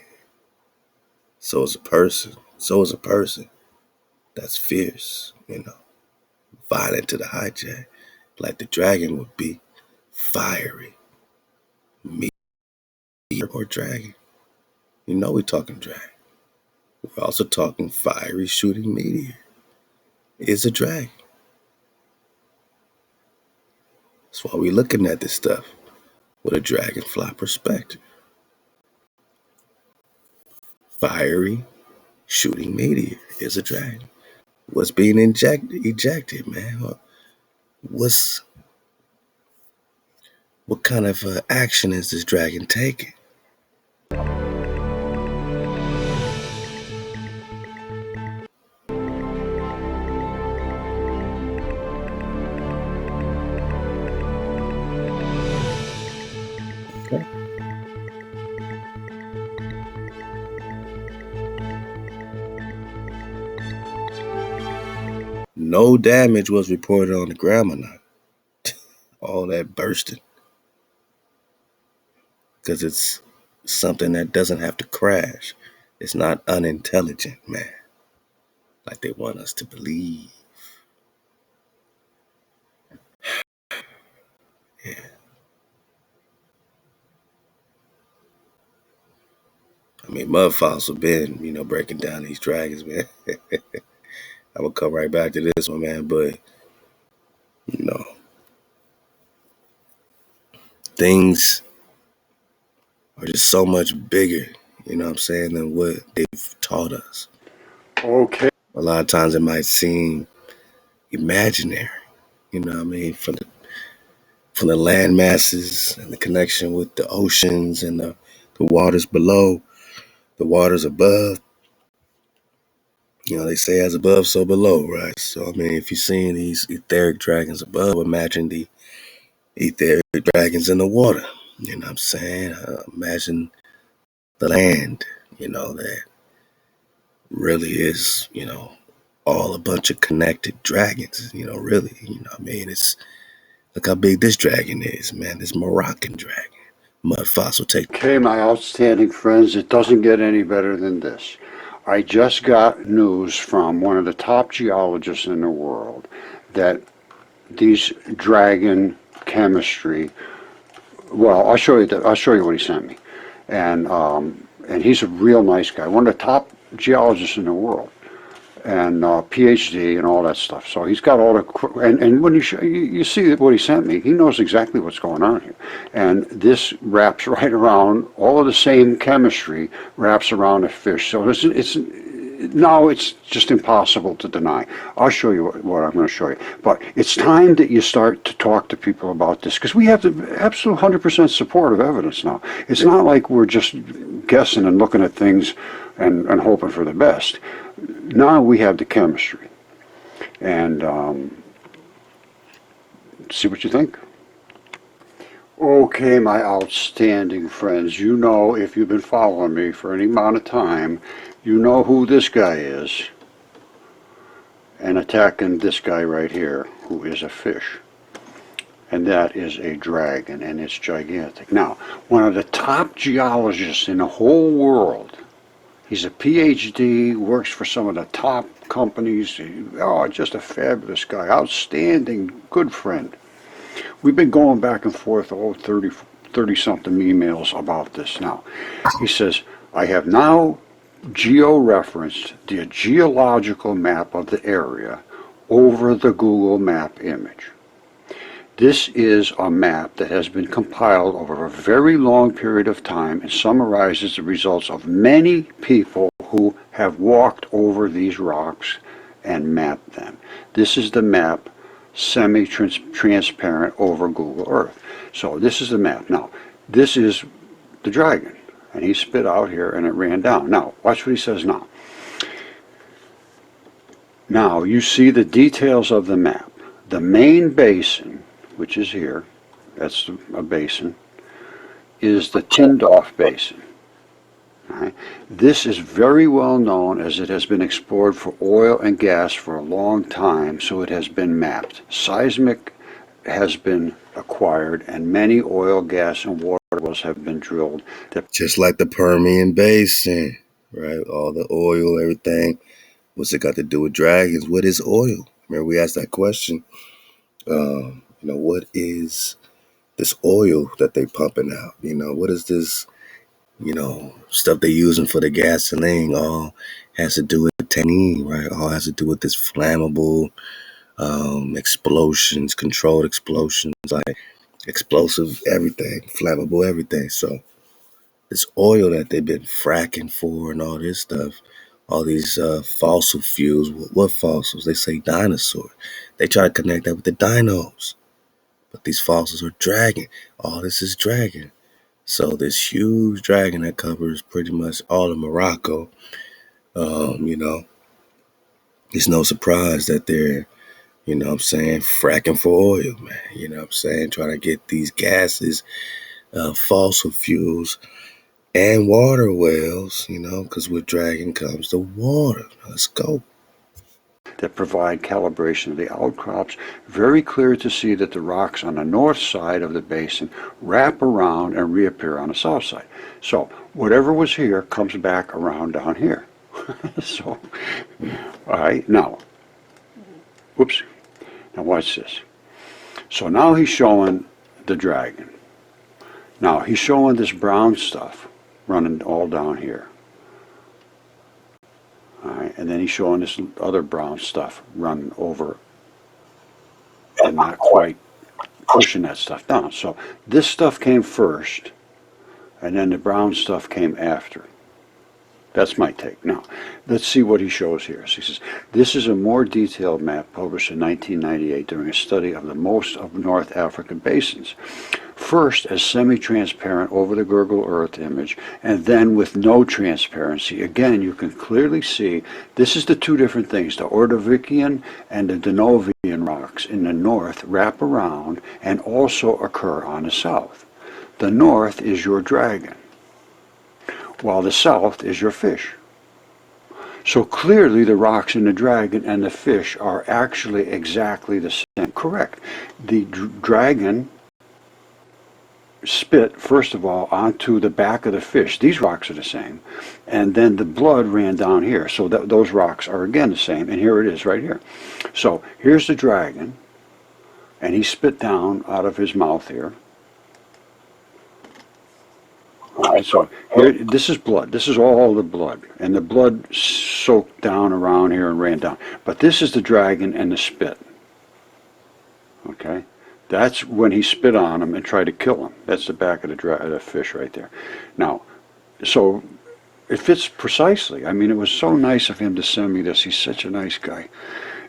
[SPEAKER 1] So is a person. So is a person that's fierce, violent to the hijack, like the dragon would be. Fiery meteor or dragon. We're talking dragon. We're also talking fiery shooting meteor. Is a dragon. That's why we're looking at this stuff with a dragonfly perspective. Fiery shooting meteor is a dragon. What's being ejected, man? What kind of action is this dragon taking? Okay. No damage was reported on the ground. All that bursting. Because it's something that doesn't have to crash. It's not unintelligent, man. Like they want us to believe. Yeah. I mean, mud fossil been, breaking down these dragons, man. I will come right back to this one, man. But, things are just so much bigger, than what they've taught us.
[SPEAKER 15] Okay.
[SPEAKER 1] A lot of times it might seem imaginary, from the land masses and the connection with the oceans and the waters below, the waters above. They say as above, so below, right? So, if you're seeing these etheric dragons above, imagine the etheric dragons in the water. You know what I'm saying? Imagine the land, that really is, all a bunch of connected dragons, really. It's look how big this dragon is, man. This Moroccan dragon. Mud fossil take.
[SPEAKER 15] Okay, my outstanding friends, it doesn't get any better than this. I just got news from one of the top geologists in the world that these dragon chemistry, well, I'll show you what he sent me. And he's a real nice guy, one of the top geologists in the world, and PhD and all that stuff. So he's got all the, and when you see what he sent me, he knows exactly what's going on here. And this wraps right around, all of the same chemistry wraps around a fish. So now it's just impossible to deny. I'll show you what I'm going to show you. But it's time that you start to talk to people about this, because we have the absolute 100% support of evidence now. It's not like we're just guessing and looking at things and hoping for the best. Now we have the chemistry. And see what you think. Okay, my outstanding friends, if you've been following me for any amount of time, you know who this guy is, and attacking this guy right here, who is a fish. And that is a dragon, and it's gigantic. Now, one of the top geologists in the whole world, he's a PhD, works for some of the top companies. Just a fabulous guy, outstanding, good friend. We've been going back and forth, 30-something emails about this now. He says, I have now geo-referenced the geological map of the area over the Google map image. This is a map that has been compiled over a very long period of time and summarizes the results of many people who have walked over these rocks and mapped them. This is the map, semi-transparent over Google Earth. So this is the map. Now, this is the dragon, and he spit out here and it ran down. Now, watch what he says now. Now, you see the details of the map. The main basin, which is here, that's a basin, is the Tindouf Basin. Right? This is very well known as it has been explored for oil and gas for a long time, so it has been mapped. Seismic has been acquired, and many oil, gas, and water wells have been drilled.
[SPEAKER 1] Just like the Permian Basin, right? All the oil, everything. What's it got to do with dragons? What is oil? Remember, we asked that question. What is this oil that they pumping out? What is this, stuff they using for the gasoline? All has to do with tannin, right? All has to do with this flammable explosions, controlled explosions, like explosive everything, flammable everything. So this oil that they've been fracking for and all this stuff, all these fossil fuels. What fossils? They say dinosaurs. They try to connect that with the dinos. But these fossils are dragon. All this is dragon. So this huge dragon that covers pretty much all of Morocco, it's no surprise that they're, fracking for oil, man. Trying to get these gases, fossil fuels, and water wells, because with dragon comes the water. Let's go.
[SPEAKER 15] That provide calibration of the outcrops. Very clear to see that the rocks on the north side of the basin wrap around and reappear on the south side. So whatever was here comes back around down here. So, all right, now, whoops, now watch this. So now he's showing the dragon. Now he's showing this brown stuff running all down here. All right, and then he's showing this other brown stuff running over and not quite pushing that stuff down. So this stuff came first, and then the brown stuff came after. That's my take. Now, let's see what he shows here. So he says, this is a more detailed map published in 1998 during a study of the most of North African basins. First as semi-transparent over the Google Earth image, and then with no transparency. Again, you can clearly see this is the two different things. The Ordovician and the Denovian rocks in the north wrap around and also occur on the south. The north is your dragon, while the south is your fish. So clearly the rocks in the dragon and the fish are actually exactly the same. Correct. The dragon spit, first of all, onto the back of the fish. These rocks are the same. And then the blood ran down here. So those rocks are again the same. And here it is right here. So here's the dragon. And he spit down out of his mouth here. All right, so here, this is blood. This is all the blood. And the blood soaked down around here and ran down. But this is the dragon and the spit. Okay? That's when he spit on him and tried to kill him. That's the back of the fish right there. Now, so it fits precisely. I mean, it was so nice of him to send me this. He's such a nice guy.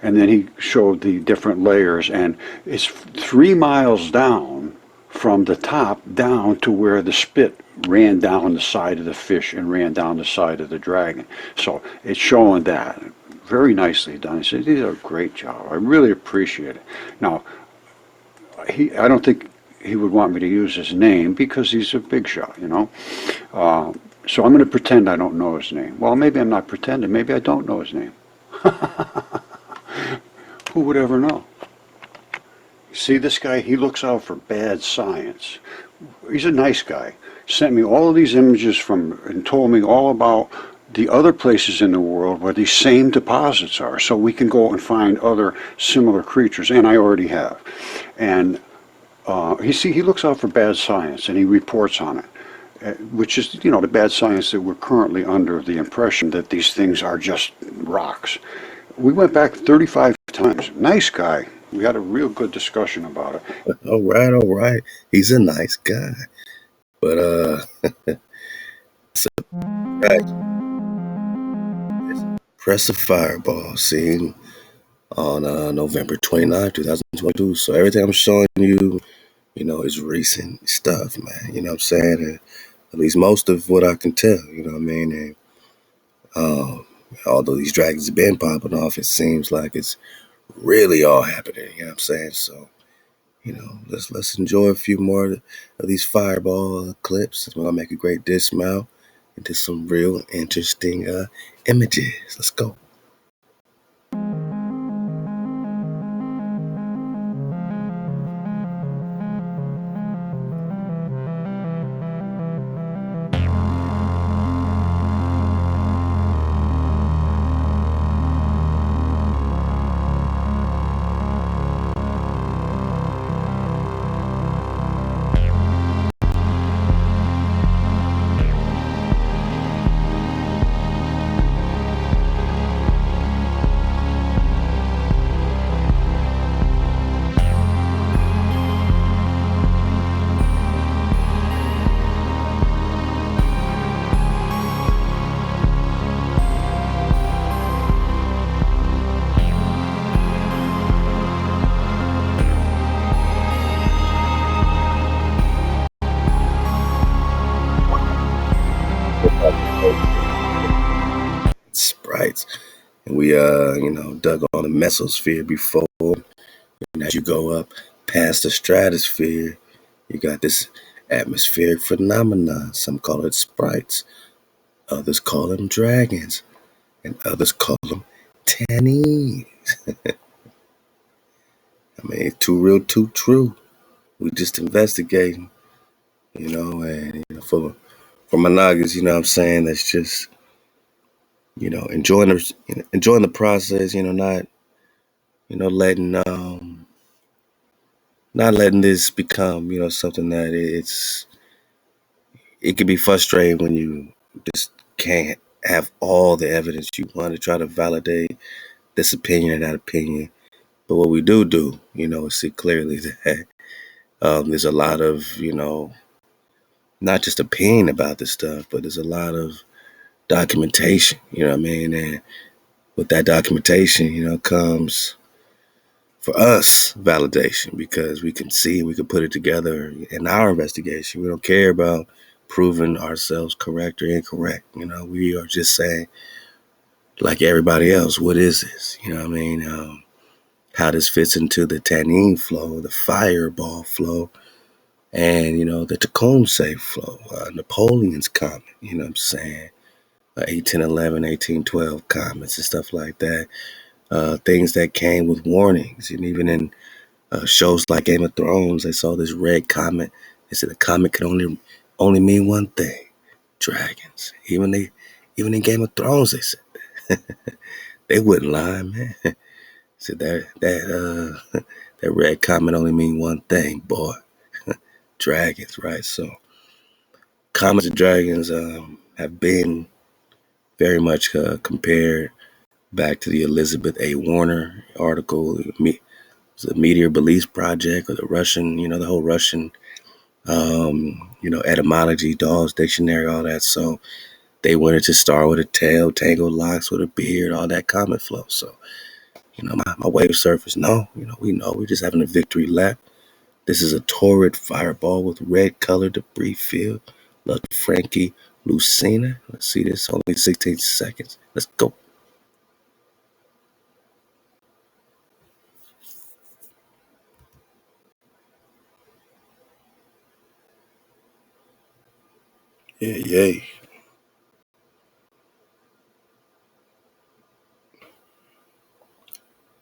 [SPEAKER 15] And then he showed the different layers, and it's 3 miles down from the top down to where the spit ran down the side of the fish and ran down the side of the dragon. So it's showing that. Very nicely done. He said, "These are a great job. I really appreciate it." Now, I don't think he would want me to use his name because he's a big shot, so I'm going to pretend I don't know his name. Well, maybe I'm not pretending. Maybe I don't know his name. Who would ever know? See this guy? He looks out for bad science. He's a nice guy. Sent me all of these images and told me all about the other places in the world where these same deposits are, so we can go and find other similar creatures, and I already have. And he looks out for bad science, and he reports on it, which is, the bad science that we're currently under the impression that these things are just rocks. We went back 35 times. Nice guy. We had a real good discussion about it.
[SPEAKER 1] All right. He's a nice guy. But right. Press a fireball seen on November 29th, 2022. So everything I'm showing you, is recent stuff, man. You know what I'm saying? And at least most of what I can tell, you know what I mean? And although these dragons have been popping off, it seems like it's really all happening, you know what I'm saying? So, let's enjoy a few more of these fireball clips. We're gonna make a great dismount into some real interesting images. Let's go. Sprites. And we dug on the mesosphere before. And as you go up past the stratosphere, you got this atmospheric phenomenon. Some call it sprites, others call them dragons, and others call them tannies. I mean, too real, too true. We just investigating, and for monogamous, you know what I'm saying? That's just, enjoying the process, letting not letting this become, something that it can be frustrating when you just can't have all the evidence you want to try to validate this opinion and that opinion. But what we do, is see clearly that there's a lot of, not just opinion about this stuff, but there's a lot of documentation, you know what I mean? And with that documentation, comes for us validation because we can see, we can put it together in our investigation. We don't care about proving ourselves correct or incorrect. We are just saying, like everybody else, what is this? You know what I mean? How this fits into the Tannin flow, the fireball flow, and, the Tecumseh flow, Napoleon's comet, you know what I'm saying? 1811, 1812 comets and stuff like that. Things that came with warnings. And even in shows like Game of Thrones, they saw this red comet. They said the comet could only mean one thing: dragons. Even in Game of Thrones, they said that. They wouldn't lie, man. Said that that red comet only mean one thing, boy: dragons, right? So comets and dragons have been very much compared back to the Elizabeth A. Warner article, the Meteor Beliefs Project, or the Russian, the whole Russian, etymology, Dawes Dictionary, all that. So they wanted to start with a tail, tangled locks with a beard, all that comet flow. So, my wave surfers, no, we know we're just having a victory lap. This is a torrid fireball with red colored debris field. Look, Frankie Lucina. Let's see this, only 16 seconds. Let's go. Yeah, yay.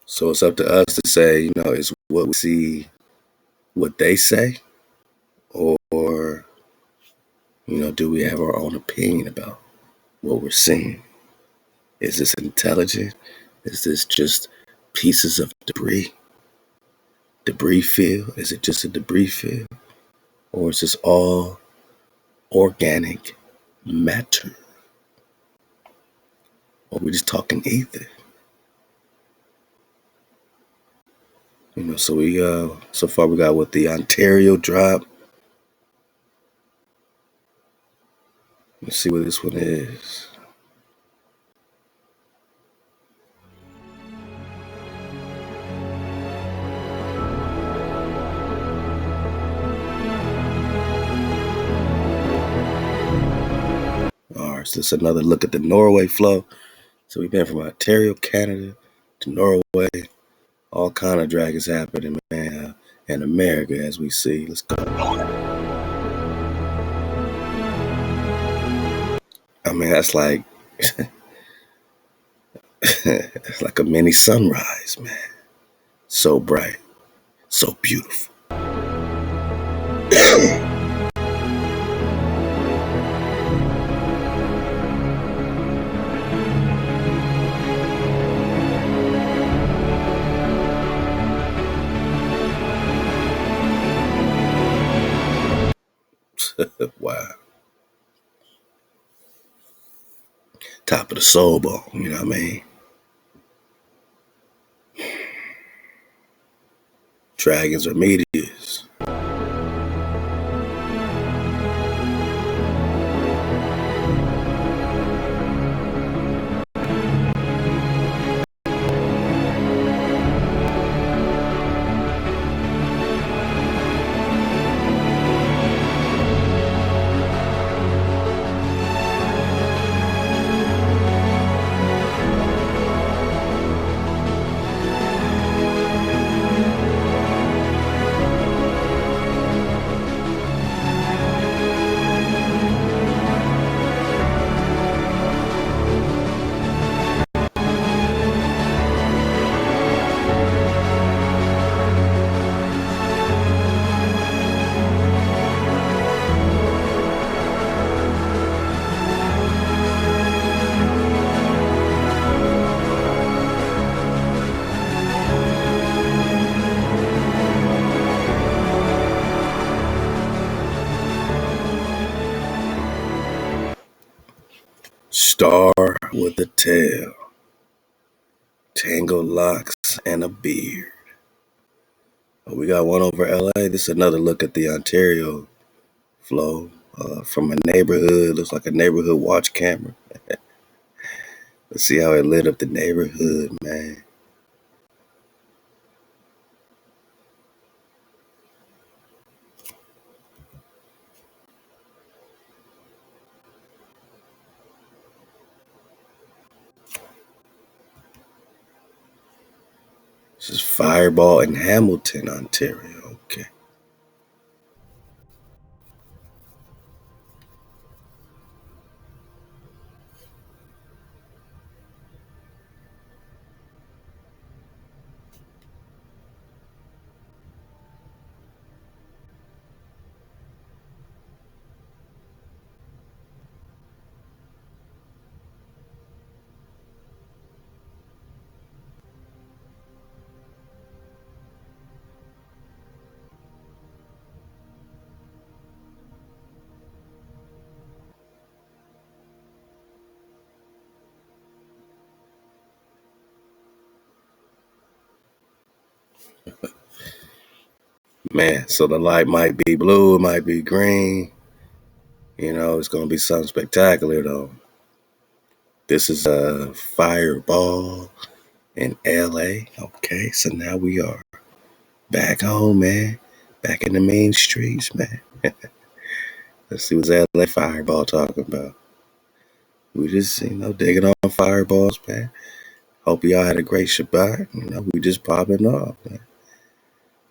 [SPEAKER 1] So it's up to us to say, is what we see what they say, or do we have our own opinion about what we're seeing? Is this intelligent? Is this just pieces of debris field? Is it just a debris field, or is this all organic matter, or we're just talking ether? So we so far we got what the Ontario drop. Let's see what this one is. All right, so it's another look at the Norway flow. So we've been from Ontario, Canada to Norway. All kind of drag is happening, man, in America as we see. Let's go. I mean, that's like it's like a mini sunrise, man. So bright, so beautiful. Wow. Top of the soul bone, you know what I mean? Dragons are meteors. Star with a tail, tangled locks, and a beard. Oh, we got one over LA. This is another look at the Ontario flow from a neighborhood. Looks like a neighborhood watch camera. Let's see how it lit up the neighborhood, man. This is Fireball in Hamilton, Ontario. Okay. Man, so the light might be blue, it might be green. It's going to be something spectacular, though. This is a Fireball in LA. Okay, so now we are back home, man. Back in the main streets, man. Let's see what's LA Fireball talking about. We just, digging on fireballs, man. Hope y'all had a great Shabbat. We just popping off, man.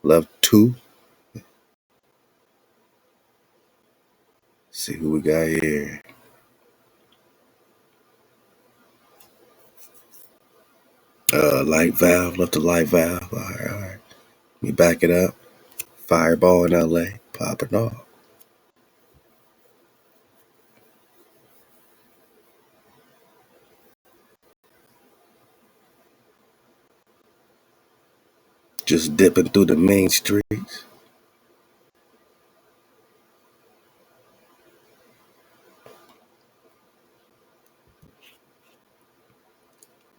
[SPEAKER 1] Love 2. See who we got here. Light valve, left the light valve. All right. Let me back it up. Fireball in LA, popping off. Just dipping through the main streets.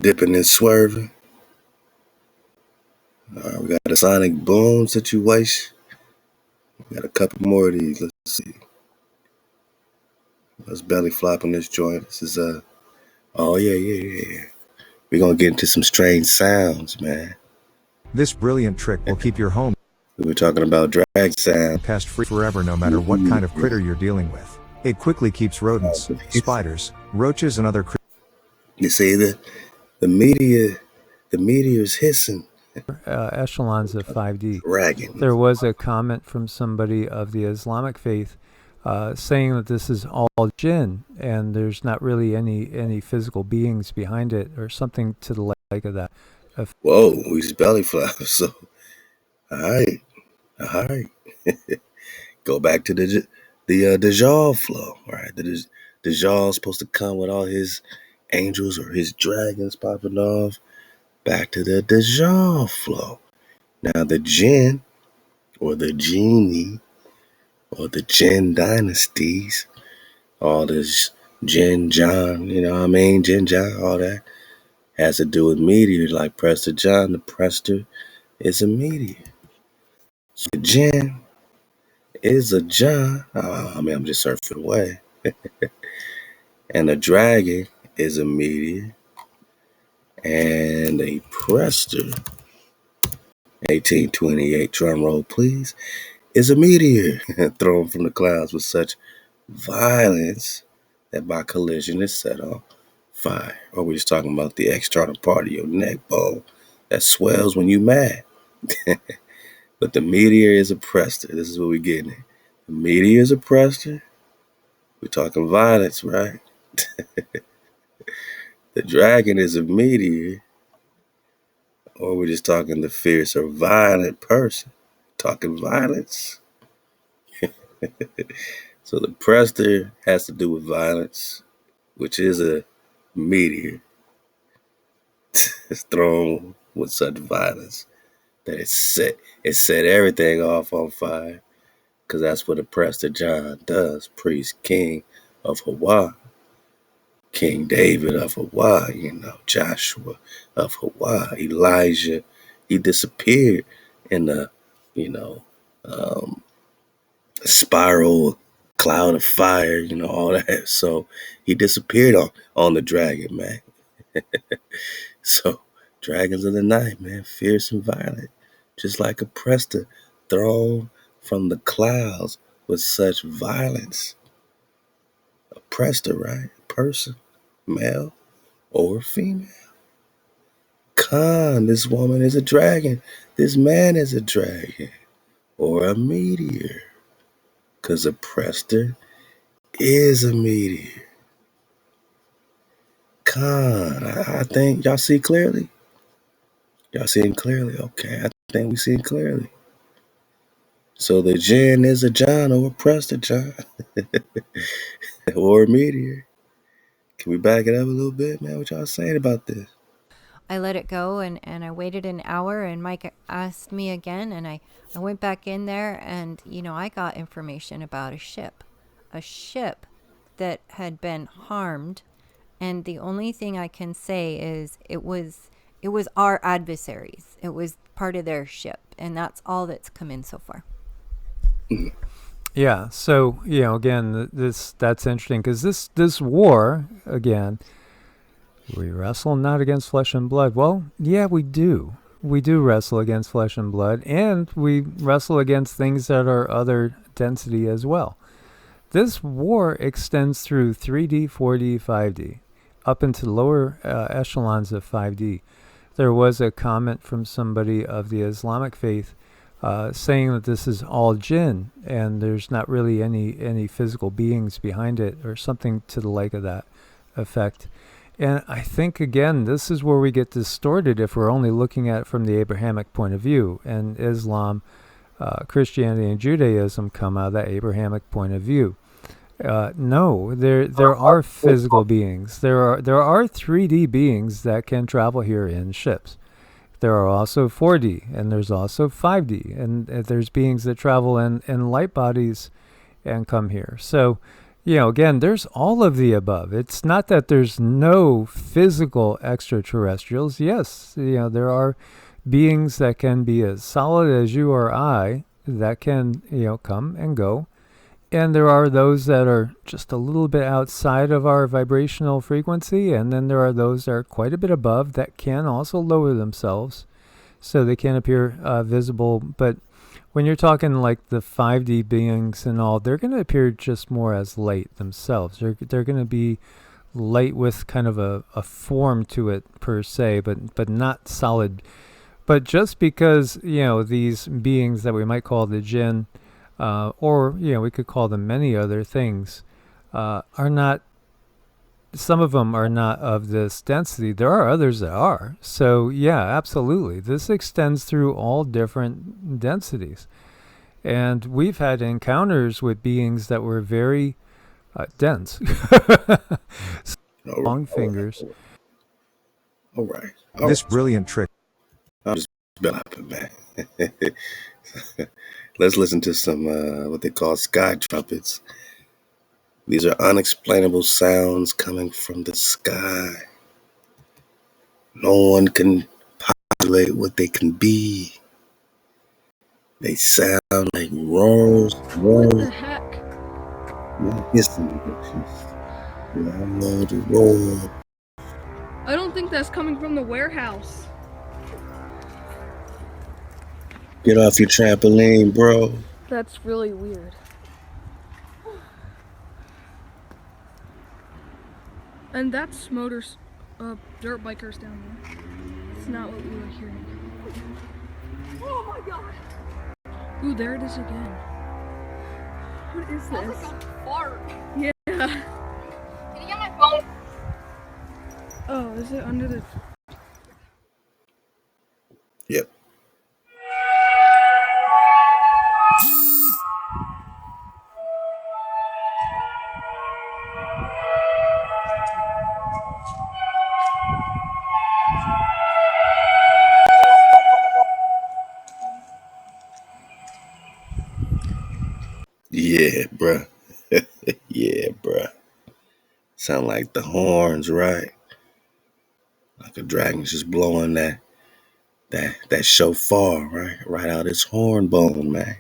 [SPEAKER 1] Dipping and swerving. All right, We got a sonic boom situation. We got a couple more of these. Let's see. Let's belly flop on this joint. This is oh yeah. We're gonna get into some strange sounds, man.
[SPEAKER 16] This brilliant trick will keep your home
[SPEAKER 1] We were talking about drag sound.
[SPEAKER 16] pest free forever no matter what kind of critter you're dealing with. It quickly keeps rodents, spiders, roaches, and other critters.
[SPEAKER 1] You see the meteor's hissing.
[SPEAKER 17] Echelons of 5D.
[SPEAKER 1] Dragon.
[SPEAKER 17] There was a comment from somebody of the Islamic faith saying that this is all jinn and there's not really any physical beings behind it or something to the like of that.
[SPEAKER 1] Whoa, we just belly flop. So, all right. Go back to the Dajjal flow, right? The Dajjal's supposed to come with all his angels or his dragons popping off. Back to the Dajjal flow. Now the jinn or the genie or the jinn dynasties, all this jinn John, you know what I mean? Jinn John, all that has to do with meteors like Prester John. The Prester is a meteor. So the jinn is a John. I'm just surfing away. And the dragon is a meteor. And a Prester, 1828, drum roll please, is a meteor thrown from the clouds with such violence that by collision is set on fire. Or we're just talking about the external part of your neck bone that swells when you mad. But the meteor is a Prester. This is what we're getting at. The meteor is a Prester. We're talking violence, right? The dragon is a meteor. Or we're just talking the fierce or violent person. Talking violence. So the Prester has to do with violence, which is a meteor. It's thrown with such violence that it set everything off on fire. Because that's what a Prester John does. Priest King of Hawaii. King David of Hawaii, Joshua of Hawaii, Elijah, he disappeared in a, spiral cloud of fire, all that. So he disappeared on the dragon, man. So dragons of the night, man, fierce and violent, just like a Prester thrown from the clouds with such violence. A Prester, right? Person. Male or female. This woman is a dragon. This man is a dragon or a meteor. Because a Prester is a meteor. I think y'all see clearly. Y'all seeing clearly? Okay, I think we see clearly. So the jinn is a John or a Prester John or a meteor. Can we back it up a little bit, man? What y'all saying about this?
[SPEAKER 18] I let it go and I waited an hour and Mike asked me again and I went back in there and, I got information about a ship that had been harmed. And the only thing I can say is it was our adversaries. It was part of their ship. And that's all that's come in so far.
[SPEAKER 17] Yeah, so again, that's interesting because this war, again, we wrestle not against flesh and blood. Well, yeah, we do. We do wrestle against flesh and blood, and we wrestle against things that are other density as well. This war extends through 3D, 4D, 5D, up into lower echelons of 5D. There was a comment from somebody of the Islamic faith saying that this is all jinn and there's not really any physical beings behind it or something to the like of that effect. And I think, again, this is where we get distorted if we're only looking at it from the Abrahamic point of view. And Islam, Christianity, and Judaism come out of that Abrahamic point of view. No, there are physical beings. There are 3D beings that can travel here in ships. There are also 4D, and there's also 5D, and there's beings that travel in light bodies and come here. So, again, there's all of the above. It's not that there's no physical extraterrestrials. Yes, there are beings that can be as solid as you or I, that can, come and go. And there are those that are just a little bit outside of our vibrational frequency, and then there are those that are quite a bit above that can also lower themselves, so they can appear visible. But when you're talking like the 5D beings and all, they're going to appear just more as light themselves. They're going to be light with kind of a form to it per se, but not solid. But just because, these beings that we might call the jinn, or, we could call them many other things, are not, some of them are not of this density. There are others that are. So, yeah, absolutely. This extends through all different densities. And we've had encounters with beings that were very dense. Long fingers.
[SPEAKER 1] All right.
[SPEAKER 16] This brilliant trick.
[SPEAKER 1] I'm just laughing, man. Let's listen to some what they call sky trumpets. These are unexplainable sounds coming from the sky. No one can populate what they can be. They sound like roars.
[SPEAKER 19] What the heck?
[SPEAKER 1] Roar.
[SPEAKER 19] I don't think that's coming from the warehouse.
[SPEAKER 1] Get off your trampoline, bro.
[SPEAKER 19] That's really weird. And that's dirt bikers down there. It's not what we were hearing. Oh my god! Ooh, there it is again. What is this? Sounds like a fart. Yeah. Can you get my phone? Oh, is it under the...
[SPEAKER 1] Yep. Yeah, bruh. Yeah, bruh. Sound like the horns, right? Like a dragon's just blowing that shofar, right? Right out its horn bone, man.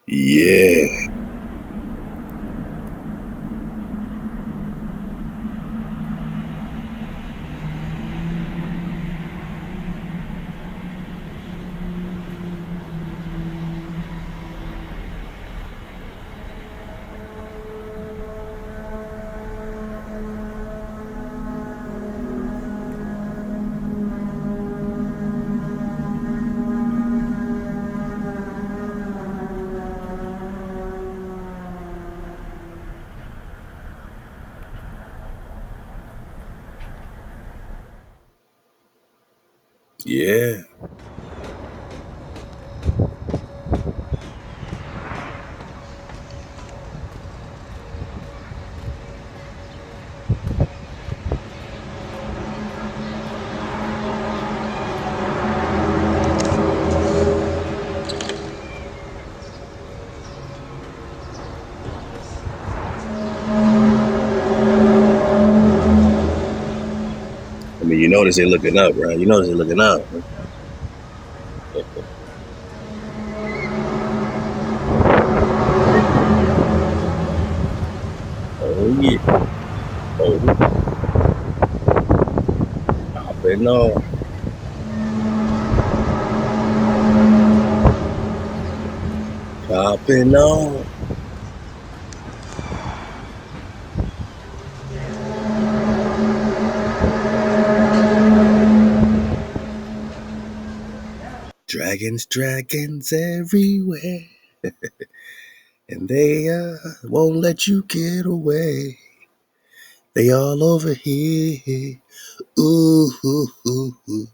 [SPEAKER 1] Yeah. Yeah. I mean, you notice they're looking up, right? You notice they're looking up. Oh, yeah. Oh. Hopping on. Hopping on. Dragons everywhere. And they won't let you get away. They all over here. Ooh, ooh, ooh, ooh.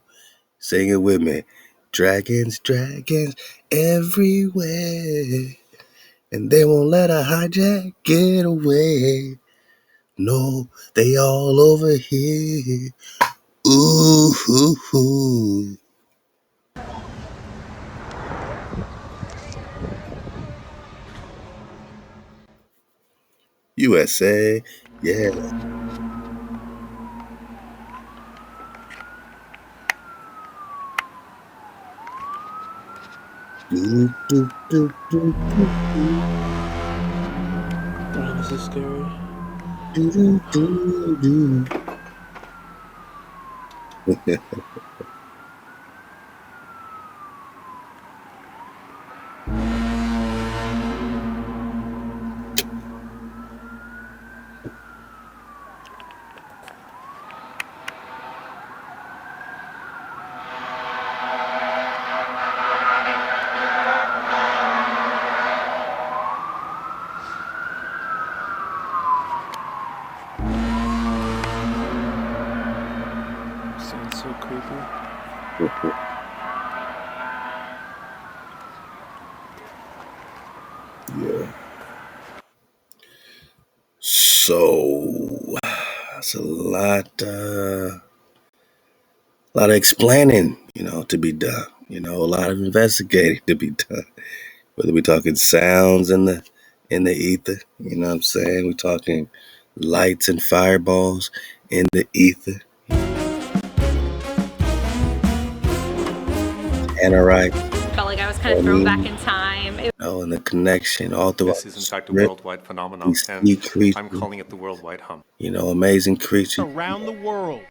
[SPEAKER 1] Sing it with me. Dragons, dragons everywhere. And they won't let a hijack get away. No, they all over here. Ooh, ooh, ooh. USA, yeah. Do, do, do, do, do, do.
[SPEAKER 20] Oh, this is scary.
[SPEAKER 1] Do, do, do, do.
[SPEAKER 20] Sounds so creepy.
[SPEAKER 1] Yeah. So that's a lot of explaining, to be done. A lot of investigating to be done. Whether we're talking sounds in the ether, you know what I'm saying? We're talking lights and fireballs in the ether. Tannerite.
[SPEAKER 21] Felt like I was kind of thrown back in time.
[SPEAKER 1] And the connection all throughout
[SPEAKER 22] This is in
[SPEAKER 1] the
[SPEAKER 22] fact a
[SPEAKER 1] strip.
[SPEAKER 22] worldwide
[SPEAKER 1] We
[SPEAKER 22] phenomenon, and
[SPEAKER 1] see creatures,
[SPEAKER 22] I'm calling it the worldwide hum.
[SPEAKER 1] amazing creatures.
[SPEAKER 23] Around the world.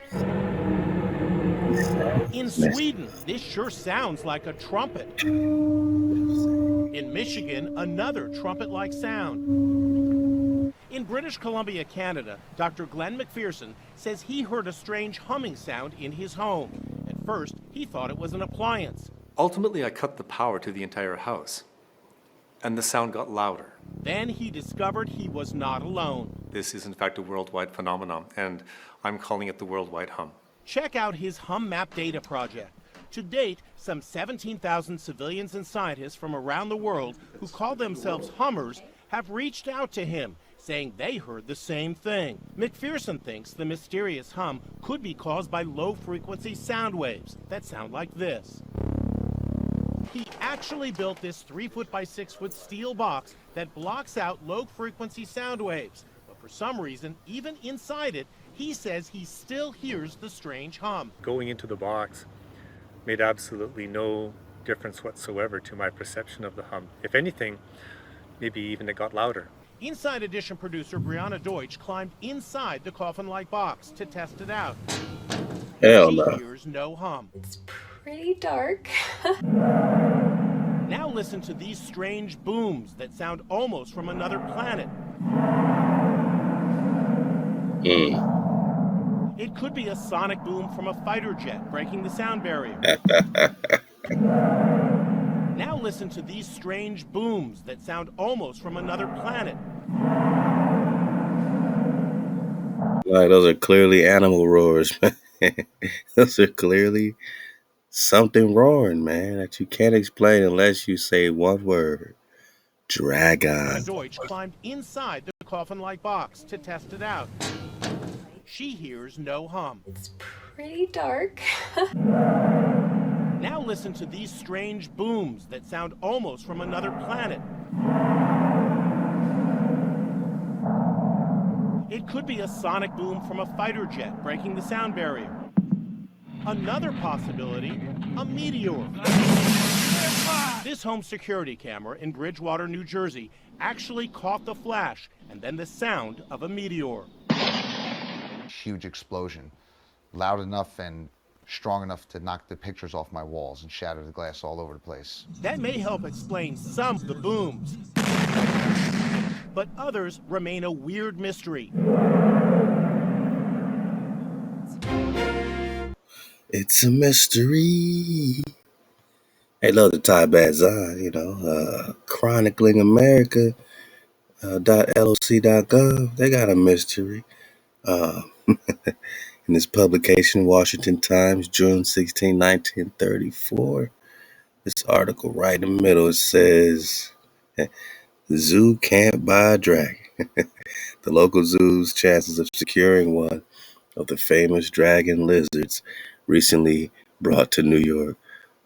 [SPEAKER 23] In Sweden, this sure sounds like a trumpet. In Michigan, another trumpet-like sound. In British Columbia, Canada, Dr. Glenn McPherson says he heard a strange humming sound in his home. At first, he thought it was an appliance.
[SPEAKER 22] Ultimately, I cut the power to the entire house, and the sound got louder.
[SPEAKER 23] Then he discovered he was not alone.
[SPEAKER 22] This is in fact a worldwide phenomenon, and I'm calling it the worldwide hum.
[SPEAKER 23] Check out his Hum Map Data project. To date, some 17,000 civilians and scientists from around the world who call themselves hummers have reached out to him, saying they heard the same thing. McPherson thinks the mysterious hum could be caused by low-frequency sound waves that sound like this. He actually built this 3-foot by 6-foot steel box that blocks out low-frequency sound waves. But for some reason, even inside it, he says he still hears the strange hum.
[SPEAKER 22] Going into the box made absolutely no difference whatsoever to my perception of the hum. If anything, maybe even it got louder.
[SPEAKER 23] Inside Edition producer Brianna Deutsch climbed inside the coffin-like box to test it out.
[SPEAKER 1] Hell
[SPEAKER 23] She
[SPEAKER 1] no.
[SPEAKER 23] hears no hum.
[SPEAKER 21] It's pretty dark.
[SPEAKER 23] Now listen to these strange booms that sound almost from another planet. It could be a sonic boom from a fighter jet breaking the sound barrier. Now listen to these strange booms that sound almost from another planet.
[SPEAKER 1] Like, those are clearly animal roars, man. Those are clearly something roaring, man, that you can't explain unless you say one word. Dragon.
[SPEAKER 23] Deutsch climbed inside the coffin-like box to test it out. She hears no hum.
[SPEAKER 21] It's pretty dark.
[SPEAKER 23] Now listen to these strange booms that sound almost from another planet. It could be a sonic boom from a fighter jet breaking the sound barrier. Another possibility, a meteor. This home security camera in Bridgewater, New Jersey, actually caught the flash and then the sound of a meteor.
[SPEAKER 24] Huge explosion, loud enough and strong enough to knock the pictures off my walls and shatter the glass all over the place.
[SPEAKER 23] That may help explain some of the booms, but others remain a weird mystery.
[SPEAKER 1] It's a mystery. Hey, love the Ty Bazan, chronicling America. .loc.gov, they got a mystery. Uh, in this publication, Washington Times, June 16, 1934, this article right in the middle, it says, "Zoo can't buy a dragon." The local zoo's chances of securing one of the famous dragon lizards recently brought to New York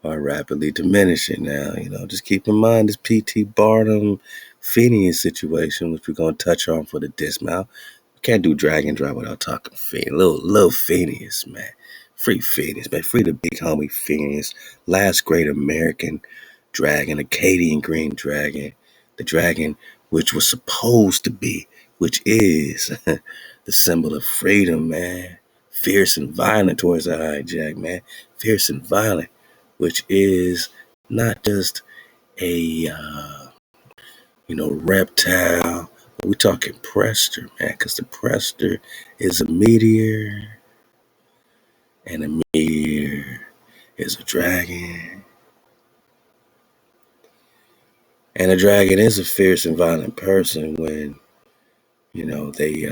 [SPEAKER 1] are rapidly diminishing now. Just keep in mind this P.T. Barnum Phineas situation, which we're going to touch on for the dismount. We can't do drag and drop without talking Phineas. Little Phineas, man. Free Phineas, man. Free the big homie Phineas. Last great American dragon, Acadian green dragon. The dragon which was supposed to be, which is the symbol of freedom, man. Fierce and violent towards the hijack, man. Fierce and violent, which is not just a reptile, but we're talking Prester, man, because the Prester is a meteor, and a meteor is a dragon, and a dragon is a fierce and violent person when they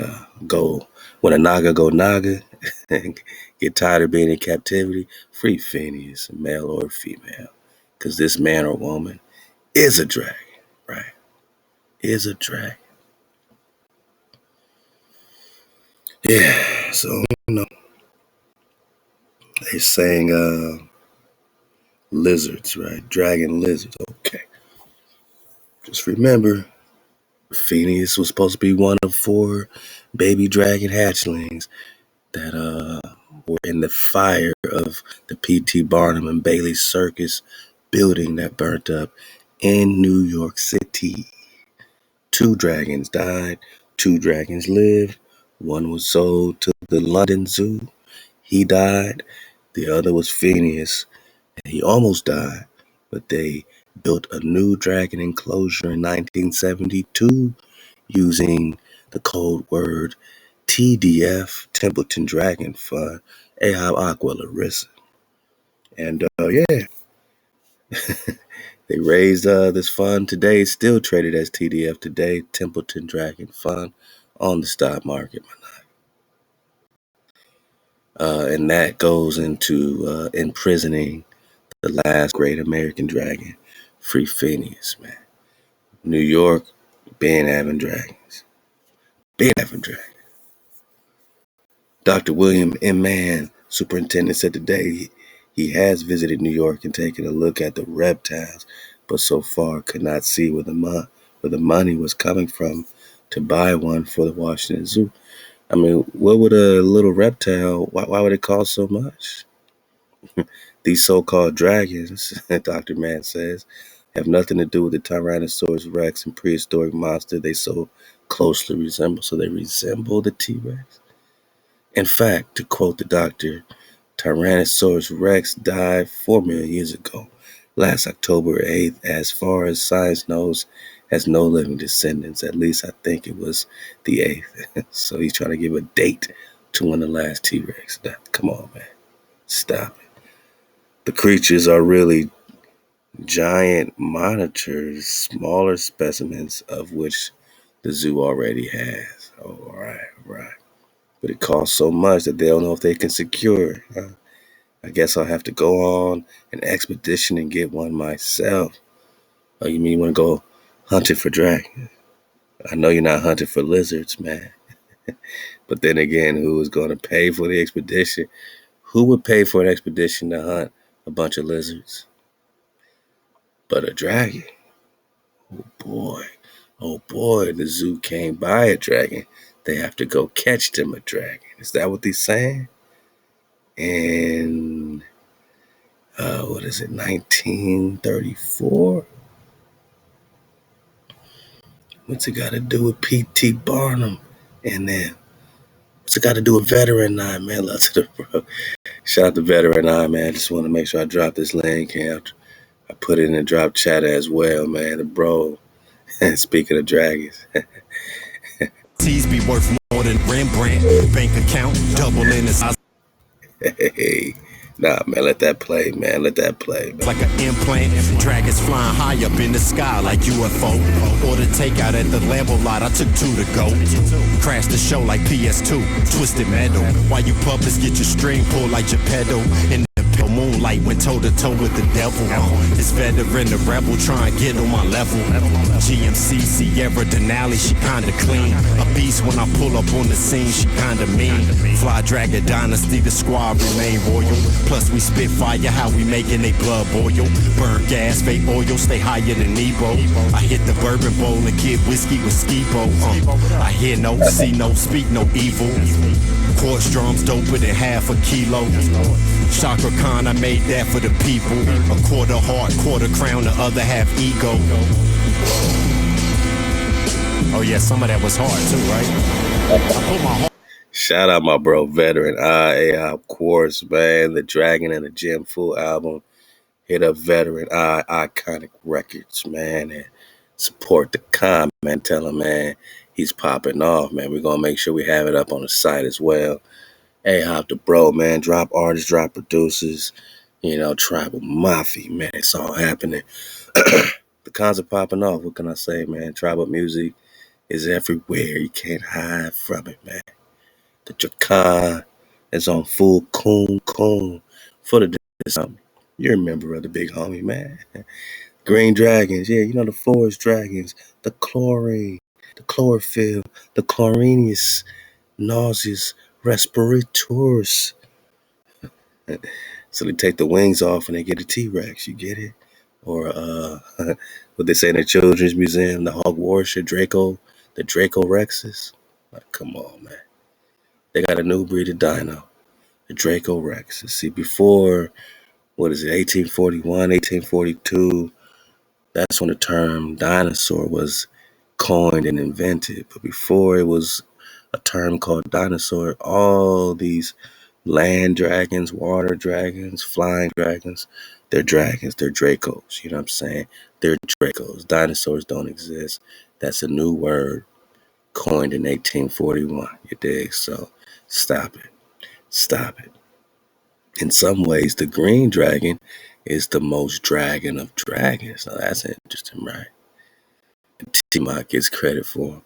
[SPEAKER 1] when a Naga go Naga and get tired of being in captivity. Free Phineas, male or female, because this man or woman is a dragon, right? Is a dragon. Yeah, so they're saying lizards, right? Dragon lizards. Okay. Just remember, Phineas was supposed to be one of 4 baby dragon hatchlings that were in the fire of the P.T. Barnum and Bailey Circus building that burnt up in New York City. 2 dragons died, 2 dragons lived. One was sold to the London Zoo. He died. The other was Phineas, and he almost died, but they built a new dragon enclosure in 1972 using the code word TDF, Templeton Dragon Fund, Ahab Aqua Larissa. And yeah, they raised this fund today, still traded as TDF today, Templeton Dragon Fund, on the stock market. And that goes into imprisoning the last great American dragon, Free Phineas, man. New York, been having dragons. Been having dragons. Dr. William M. Mann, superintendent, said today he has visited New York and taken a look at the reptiles, but so far could not see where the money was coming from to buy one for the Washington Zoo. I mean, what would a little reptile, why would it cost so much? These so-called dragons, Dr. Mann says, have nothing to do with the Tyrannosaurus Rex and prehistoric monster they so closely resemble. So they resemble the T-Rex. In fact, to quote the doctor, Tyrannosaurus Rex died 4 million years ago, last October 8th. As far as science knows, has no living descendants. At least I think it was the 8th. So he's trying to give a date to when the last T-Rex died. Come on, man. Stop it. The creatures are really giant monitors, smaller specimens of which the zoo already has. Oh, right. But it costs so much that they don't know if they can secure it. I guess I'll have to go on an expedition and get one myself. Oh, you mean you want to go hunting for dragons? I know you're not hunting for lizards, man. But then again, who is going to pay for the expedition? Who would pay for an expedition to hunt a bunch of lizards? But a dragon. Oh boy, the zoo can't buy a dragon. They have to go catch them a dragon. Is that what they're saying? And what is it, 1934? What's it got to do with P.T. Barnum? And then what's it got to do with Veteran Eye, man? Love to the bro. Shout out to Veteran Eye, man. I just want to make sure I drop this link and I put it in the drop chat as well, man. The bro. Speaking of dragons.
[SPEAKER 2] T's be worth more than Rembrandt. Bank account doubling his size.
[SPEAKER 1] Hey, Nah, man, let that play, man. Let that play, man.
[SPEAKER 2] Like an implant, dragons flying high up in the sky like UFO. Order takeout at the Lambo lot, I took 2 to go. Crashed the show like PS2, twisted metal. While you puppets get your string pulled like Geppetto. In the pale moonlight, went toe to toe with the devil. This veteran, the rebel, try and get on my level. GMC, Sierra Denali, she kinda clean. A beast when I pull up on the scene, she kinda mean. Fly Dragon Dynasty, the squad remain royal. Plus we spit fire, how we making they blood boil. Burn gas, fake oil, stay higher than Nebo. I hit the bourbon bowl and get whiskey with Skibo. I hear no, see no, speak no evil. Quartz drums doper than half a kilo. Chakra Khan, I made that for the people. A quarter heart, quarter crown, the other half ego. Oh yeah, some of that was hard too, right? I put my heart.
[SPEAKER 1] Shout out my bro, veteran Ahab, of course, man. The Dragon and the Gem Full album. Hit up veteran Iconic Records, man, and support the Khan, man. Tell him, man, he's popping off, man. We're gonna make sure we have it up on the site as well. Ahab the bro, man. Drop artists, drop producers. You know, Tribal Mafia, man. It's all happening. The Khans are popping off. What can I say, man? Tribal music is everywhere. You can't hide from it, man. The Jakan is on full coon for the something. You're a member of the big homie, man. Green dragons, yeah, you know the forest dragons, the chlorine, the chlorophyll, the chlorinius, nauseous, respirators. So they take the wings off and they get a T-Rex, you get it? Or what they say in the Children's Museum, the Hogwarts, the Draco Rexes. Like, come on, man. They got a new breed of dino, the Draco Rexes. See, before, 1841, 1842, that's when the term dinosaur was coined and invented. But before it was a term called dinosaur, all these land dragons, water dragons, flying dragons, they're dragons, they're Dracos, you know what I'm saying? They're Dracos. Dinosaurs don't exist. That's a new word coined in 1841, you dig? So stop it. Stop it. In some ways, the green dragon is the most dragon of dragons. Now that's interesting, right? T-Mock gets credit for.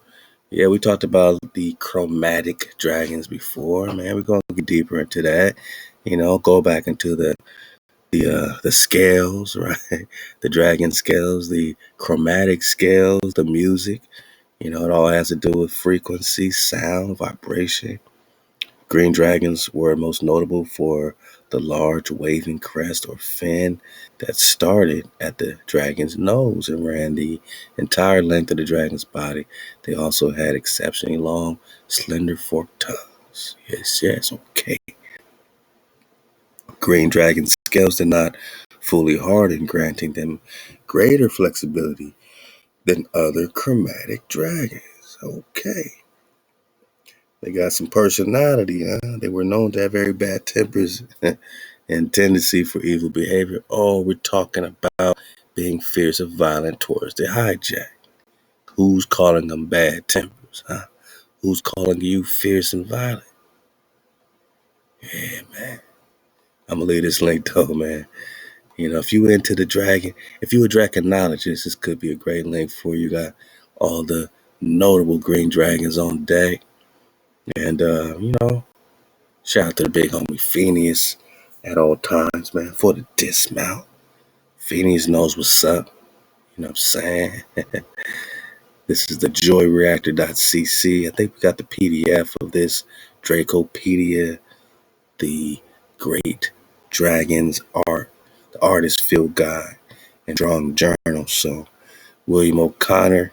[SPEAKER 1] Yeah, we talked about the chromatic dragons before, man. We're gonna get deeper into that. You know, go back into the scales, right? The dragon scales, the chromatic scales, the music. You know, it all has to do with frequency, sound, vibration. Green dragons were most notable for the large waving crest or fin that started at the dragon's nose and ran the entire length of the dragon's body. They also had exceptionally long, slender forked tongues. Yes, okay. Green dragon scales did not fully harden, granting them greater flexibility than other chromatic dragons. Okay. They got some personality, huh? They were known to have very bad tempers and tendency for evil behavior. Oh, we're talking about being fierce and violent towards the hijack. Who's calling them bad tempers, huh? Who's calling you fierce and violent? Yeah, man. I'm gonna leave this link though, man. You know, if you into the dragon, if you a draconologist, this could be a great link for you. Got all the notable green dragons on deck. And you know, shout out to the big homie Phineas at all times, man, for the dismount. Phineas knows what's up. You know what I'm saying? This is the joyreactor.cc. I think we got the PDF of this Dracopedia, the Great Dragons Art, the Artist Field Guide, and Drawing Journal. So, William O'Connor,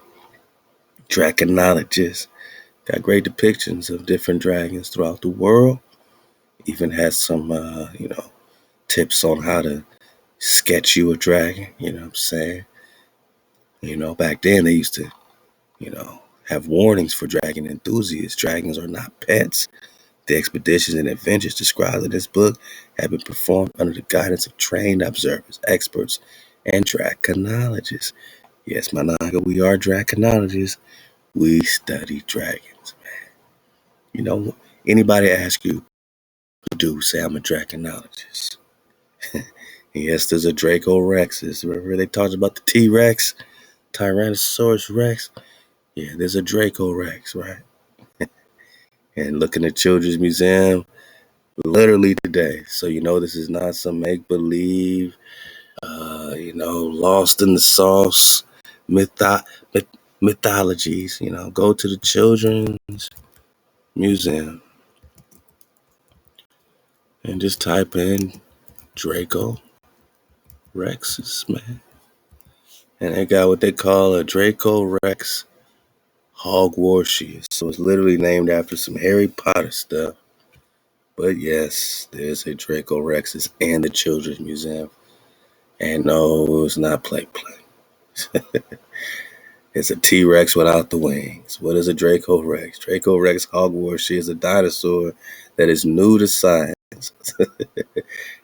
[SPEAKER 1] draconologist, got great depictions of different dragons throughout the world. Even has some, tips on how to sketch you a dragon. You know what I'm saying? You know, back then they used to, have warnings for dragon enthusiasts. Dragons are not pets. The expeditions and adventures described in this book have been performed under the guidance of trained observers, experts, and draconologists. Yes, my naga, we are draconologists. We study dragons, man. You know, anybody ask you, do say I'm a draconologist. Yes, there's a Draco Rexus. Remember they talked about the T-Rex, Tyrannosaurus Rex? Yeah, there's a Draco Rex, right? And look in the Children's Museum literally today. So you know this is not some make-believe, lost in the sauce mythologies. Go to the Children's Museum and just type in Draco Rexus, man. And they got what they call a Draco Rex Hogwarts. So it's literally named after some Harry Potter stuff. But yes, there's a Draco Rexus in the Children's Museum. And no, it's not play. It's a T-Rex without the wings. What is a Draco Rex? Draco Rex Hogwarts is a dinosaur that is new to science.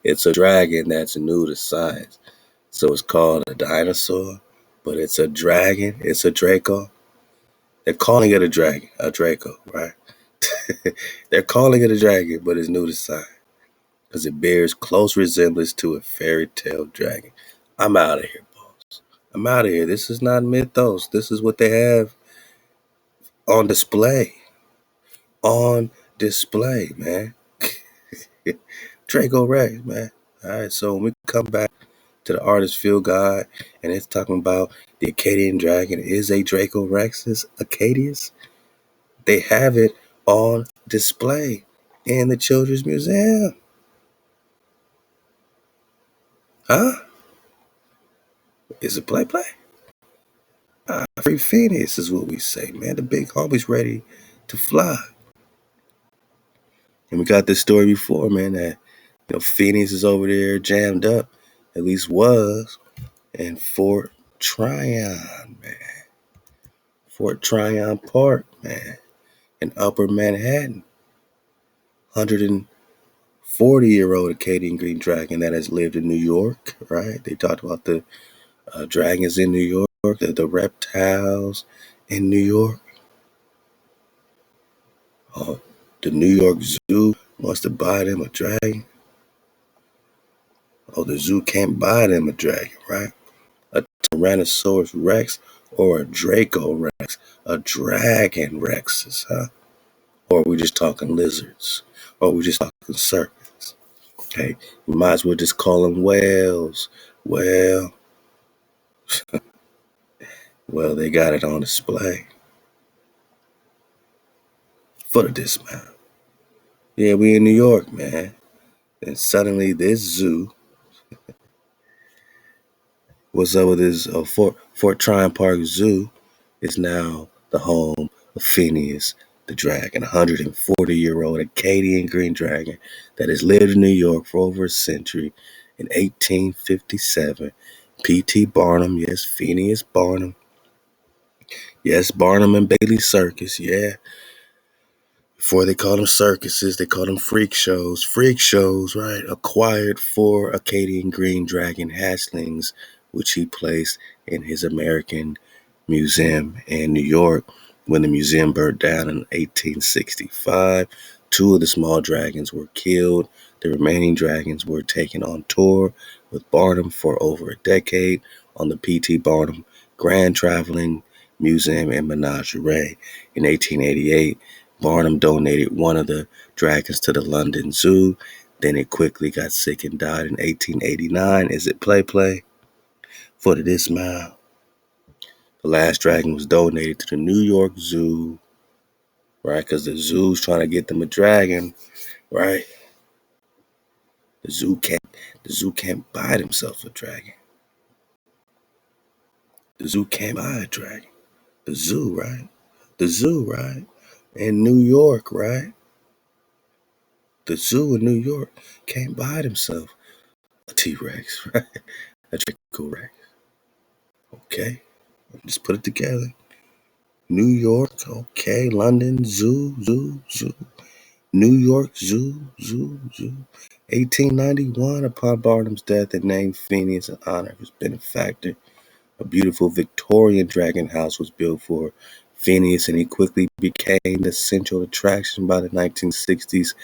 [SPEAKER 1] It's a dragon that's new to science. So it's called a dinosaur, but it's a dragon. It's a Draco. They're calling it a Draco, right? They're calling it a dragon, but it's new to science because it bears close resemblance to a fairy tale dragon. I'm out of here, boss. I'm out of here. This is not mythos. This is what they have on display. On display, man. Draco Rex, man. All right, so when we come back to the artist field guide, and it's talking about the Acadian dragon is a Draco Rexus Acadius. They have it on display in the Children's Museum. Huh? Is it play? Free Phoenix is what we say, man. The big homie's ready to fly. And we got this story before, man, that Phoenix is over there jammed up, at least was, in Fort Tryon, man. Fort Tryon Park, man, in Upper Manhattan. 140-year-old Acadian green dragon that has lived in New York, right? They talked about the dragons in New York, the reptiles in New York. Oh, the New York Zoo wants to buy them a dragon. Oh, the zoo can't buy them a dragon, right? A Tyrannosaurus Rex or a Draco Rex, a Dragon Rexus, huh? Or are we just talking lizards? Or are we just talking serpents? Okay, we might as well just call them whales. Well, they got it on display for the dismount. Yeah, we in New York, man. And suddenly this zoo, what's up with this Fort Tryon Park Zoo, is now the home of Phineas the Dragon, a 140-year-old Acadian green dragon that has lived in New York for over a century. In 1857, P.T. Barnum, yes, Phineas Barnum, yes, Barnum and Bailey Circus, yeah. Before they called them circuses, they called them freak shows. Freak shows, right? Acquired 4 Acadian green dragon hatchlings, which he placed in his American Museum in New York. When the museum burnt down in 1865, 2 of the small dragons were killed. The remaining dragons were taken on tour with Barnum for over a decade on the P.T. Barnum Grand Traveling Museum and Menagerie. In 1888, Barnum donated one of the dragons to the London Zoo. Then it quickly got sick and died in 1889. Is it play? For the dismount. The last dragon was donated to the New York Zoo, right? Because the zoo's trying to get them a dragon, right? The zoo can't buy themselves a dragon. The zoo can't buy a dragon. The zoo, right? In New York, right? The zoo in New York can't buy themselves a T-Rex, right? A Draco Rex. Okay, just put it together. New York, okay. London Zoo. New York Zoo. 1891, upon Barnum's death, they named Phineas in honor of his benefactor. A beautiful Victorian dragon house was built for Phineas, and he quickly became the central attraction by the 1960s.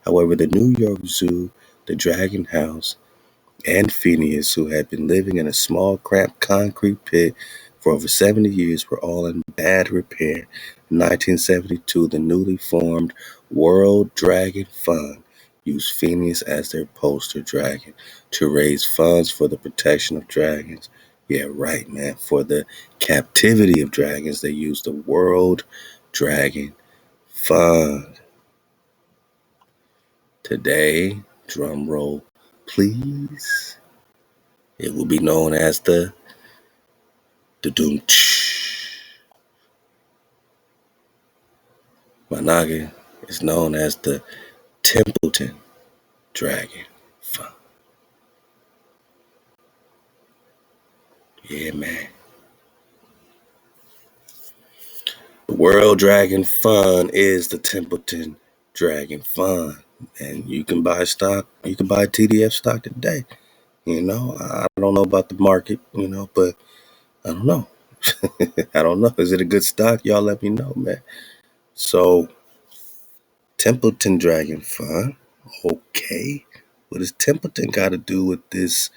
[SPEAKER 1] However, the New York Zoo, the Dragon House, and Phineas, who had been living in a small, cramped concrete pit for over 70 years, were all in bad repair. In 1972, the newly formed World Dragon Fund used Phineas as their poster dragon to raise funds for the protection of dragons. Yeah, right, man. For the captivity of dragons, they used the World Dragon Fund. Today, drum roll, please. It will be known as the doom. My noggin is known as the Templeton Dragon Fund. Yeah, man. The World Dragon Fund is the Templeton Dragon Fund. And you can buy stock, you can buy TDF stock today. You know, I don't know about the market, but I don't know. I don't know. Is it a good stock? Y'all let me know, man. So, Templeton Dragon Fund. Okay. What does Templeton got to do with this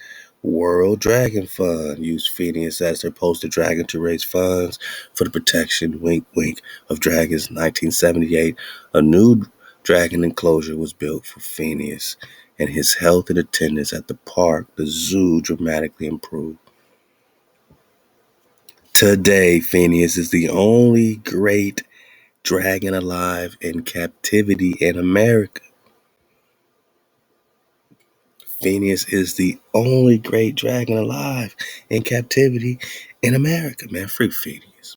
[SPEAKER 1] World Dragon Fund? Used Phineas as their poster dragon to raise funds for the protection, wink, wink, of dragons. 1978, a new dragon enclosure was built for Phineas, and his health and attendance at the park, the zoo, dramatically improved. Today, Phineas is the only great dragon alive in captivity in America. Phineas is the only great dragon alive in captivity in America, man. Free Phineas,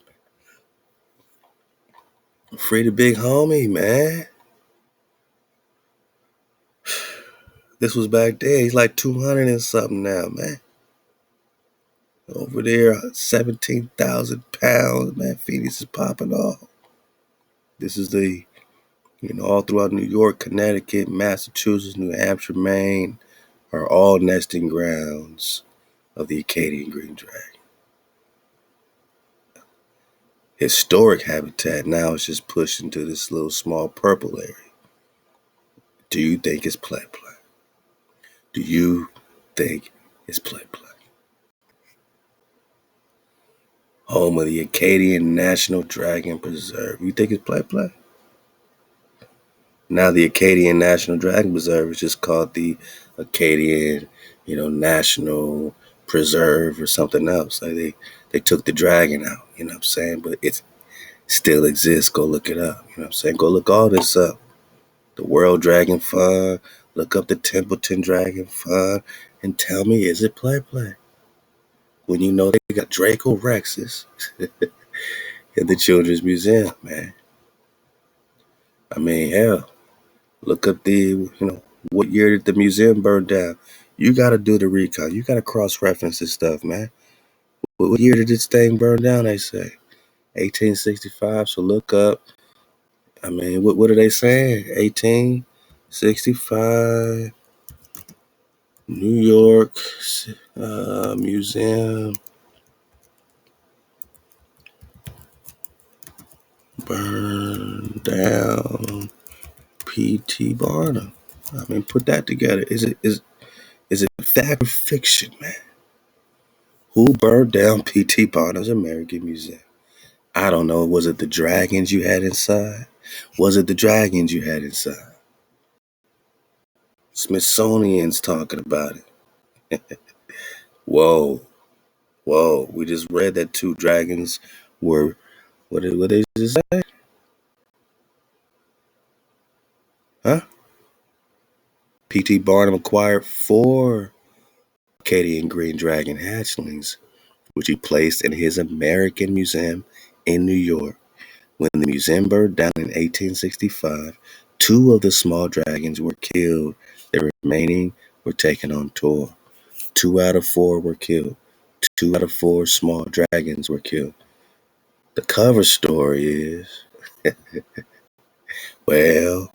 [SPEAKER 1] man. Free the big homie, man. This was back then. He's like 200 and something now, man. Over there, 17,000 pounds, man. Phineas is popping off. This is the, all throughout New York, Connecticut, Massachusetts, New Hampshire, Maine are all nesting grounds of the Acadian green dragon. Historic habitat now is just pushed into this little small purple area. Do you think it's play? Do you think it's play? Home of the Acadian National Dragon Preserve. You think it's play? Now the Acadian National Dragon Preserve is just called the Acadian, National Preserve or something else. Like they took the dragon out, you know what I'm saying? But it still exists. Go look it up. You know what I'm saying? Go look all this up. The World Dragon Fund, look up the Templeton Dragon Fund, and tell me, is it play? When you know they got Draco Rexes in the Children's Museum, man. I mean, hell, look up what year did the museum burn down? You got to do the recon. You got to cross-reference this stuff, man. What year did this thing burn down, they say? 1865, so look up. I mean, what are they saying? 1865, New York Museum burn down P.T. Barnum. I mean, put that together. Is it fact or fiction, man? Who burned down P.T. Barnum's American Museum? I don't know. Was it the dragons you had inside? Smithsonian's talking about it. Whoa. We just read that 2 dragons were, what they just say? Huh? P.T. Barnum acquired 4 Acadian green dragon hatchlings, which he placed in his American Museum in New York. When the museum burned down in 1865, 2 of the small dragons were killed. The remaining were taken on tour. 2 out of 4 were killed. 2 out of 4 small dragons were killed. The cover story is, well,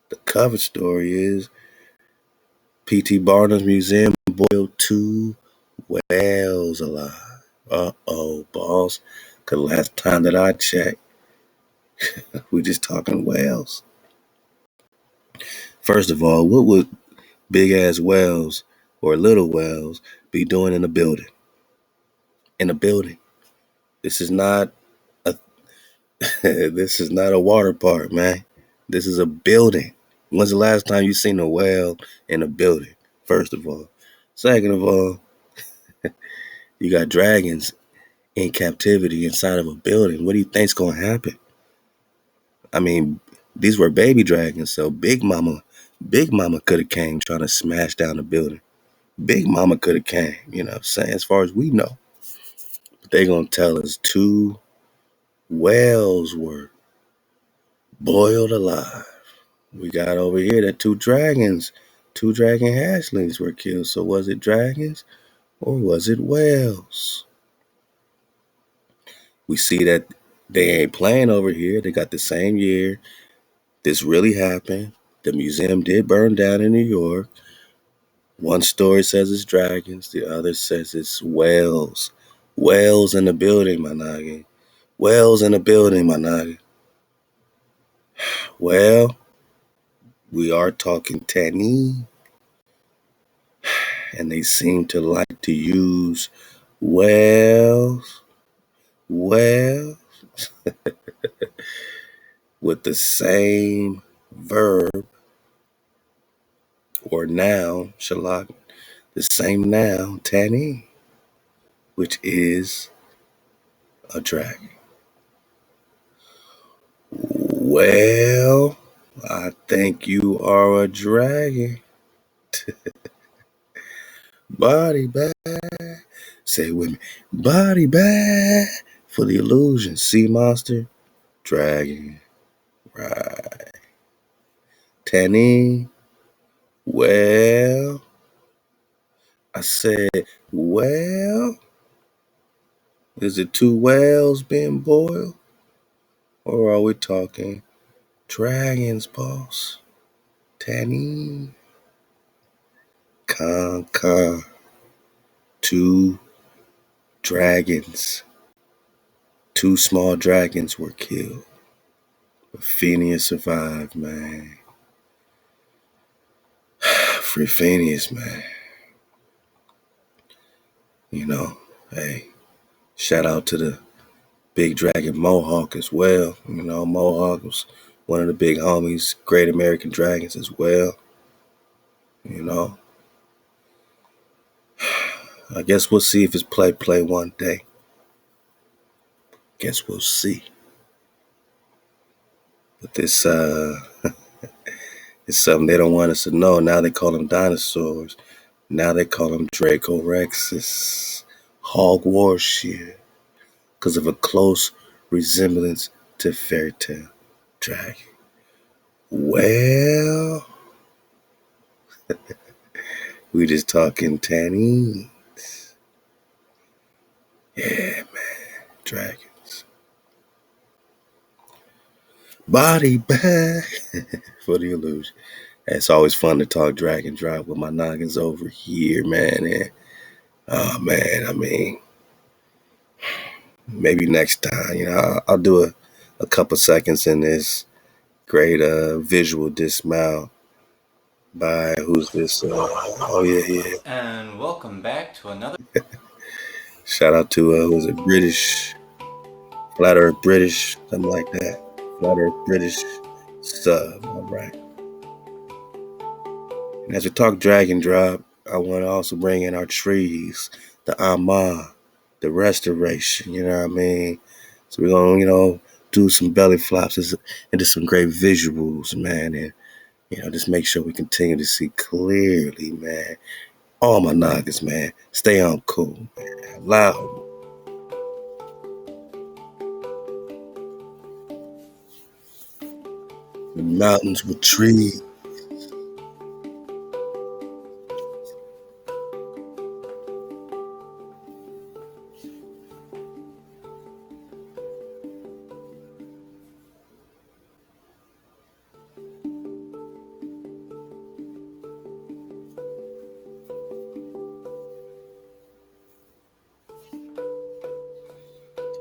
[SPEAKER 1] the cover story is P.T. Barnum's museum boiled 2 whales alive. Uh-oh, boss. Because last time that I checked, we just talking whales. First of all, what big ass whales or little whales be doing in a building? In a building. This is not a this is not a water park, man. This is a building. When's the last time you seen a whale in a building? First of all. Second of all, you got dragons in captivity inside of a building. What do you think's gonna happen? I mean, these were baby dragons, so Big Mama could have came trying to smash down the building. Big Mama could have came, you know what I'm saying, as far as we know. But they gonna tell us 2 whales were boiled alive. We got over here that 2 dragon hatchlings were killed. So was it dragons or was it whales? We see that they ain't playing over here. They got the same year. This really happened. The museum did burn down in New York. One story says it's dragons. The other says it's whales. Whales in the building, my noggin. Whales in the building, my noggin. Well, we are talking Tani. And they seem to like to use whales with the same verb or noun, shalak, the same noun, Tani, which is a dragon. Well, I think you are a dragon. Body bag. Say it with me. Body bag for the illusion. Sea monster, dragon. Right. Tanny. Well, I said, well, is it 2 whales being boiled? Or are we talking dragons, boss? Tanny. Con. 2 dragons. 2 small dragons were killed. But Phineas survived, man. Free Phineas, man. You know, hey, shout out to the big dragon Mohawk as well. You know, Mohawk was one of the big homies, great American dragons as well. You know, I guess we'll see if it's play one day. Guess we'll see. But this it's something they don't want us to know. Now they call them dinosaurs. Now they call them Dracorexes. Hogwarts shit. Because of a close resemblance to fairy tale dragon. Well, we just talking Tanny. Yeah, man. Dragons. Body bag for the illusion. It's always fun to talk Dragon Drive with my noggins over here, man. And, oh, man, I mean, maybe next time, you know, I'll do a couple seconds in this great visual dismount by who's this? Oh, yeah.
[SPEAKER 3] And welcome back to another.
[SPEAKER 1] Shout out to, who's it, British, Flat Earth British, something like that. Flat Earth British sub, all right. And as we talk Dragon Drop, I want to also bring in our trees, the Ahab, the restoration, you know what I mean? So we're going to, you know, do some belly flops into some great visuals, man, and, you know, just make sure we continue to see clearly, man. All my noggins, man, stay on cool, man, loud. The mountains with trees.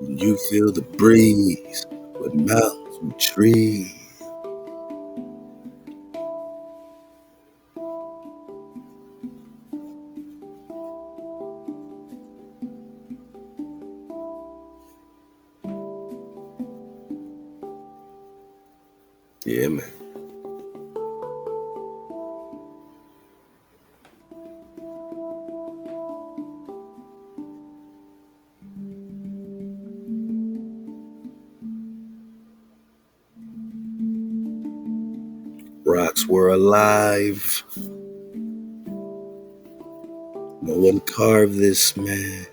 [SPEAKER 1] You feel the breeze with mountains with trees. Yeah, man. Rocks were alive. No one carved this, man.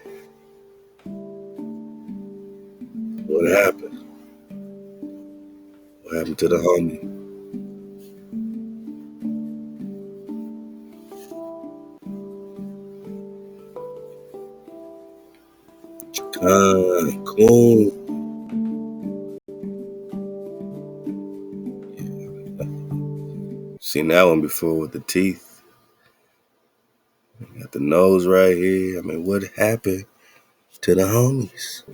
[SPEAKER 1] What happened? What happened to the homie? Cool. Seen that one before with the teeth. Got the nose right here. I mean, what happened to the homies?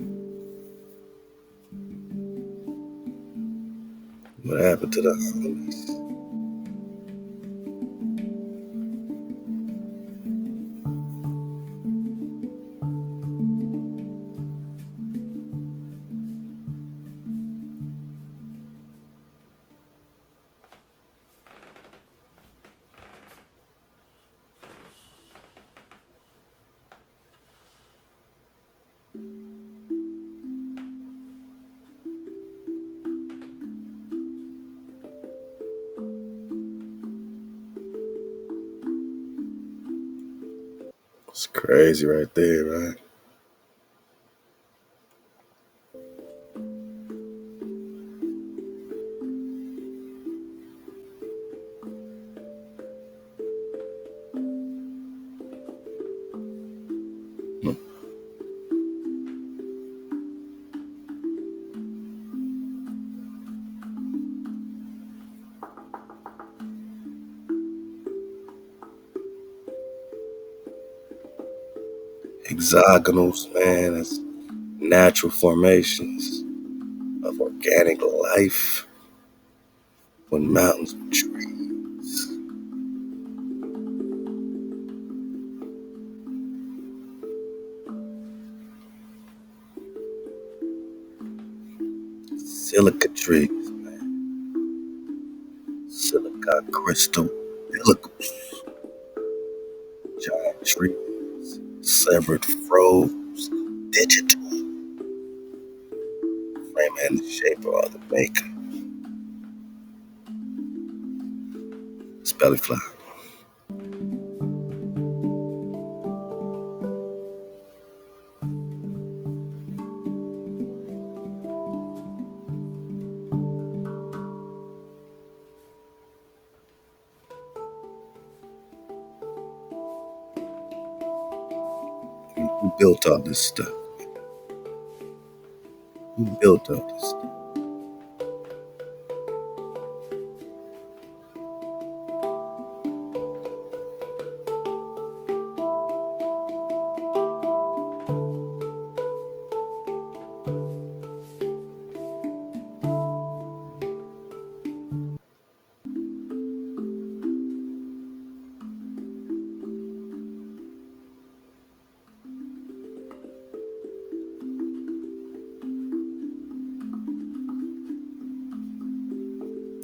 [SPEAKER 1] What happened to the homies? It's crazy right there, right? Hexagonals, man, that's natural formations of organic life when mountains were trees. Silica trees, man. Silica crystal millicles. Giant trees, severed froze, digital. Frame and the shaper are the maker. It's belly fly. Who built all this stuff? Who built all this stuff?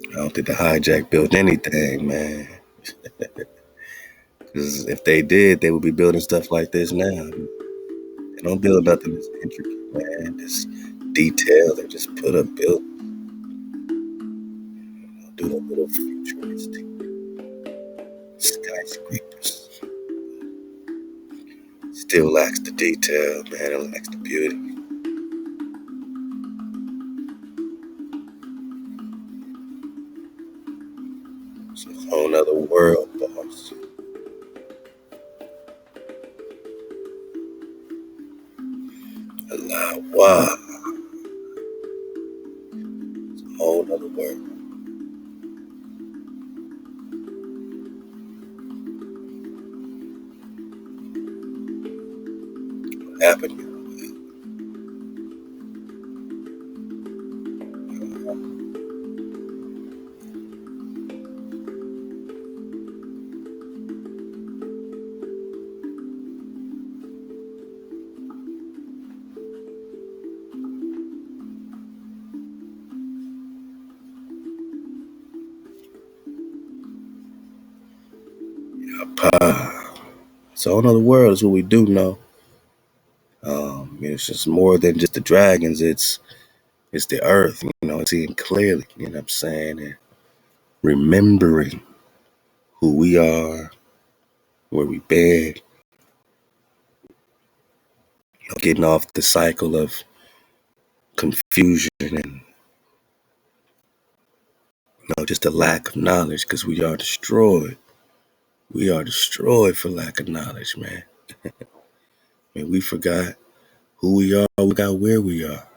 [SPEAKER 1] I don't think the hijack built anything, man. Because if they did, they would be building stuff like this now. They don't build nothing this intricate, man. This detail. They just put up build. Do a little futuristic skyscrapers. Still lacks the detail, man. It lacks the beauty. It's a whole nother world, boss. Wow. It's a whole nother world. What happened? So another world is what we do know. It's just more than just the dragons. It's the earth, seeing clearly, you know what I'm saying? And remembering who we are, where we've been, getting off the cycle of confusion and just a lack of knowledge, because we are destroyed. We are destroyed for lack of knowledge, man. We forgot who we are, we got where we are.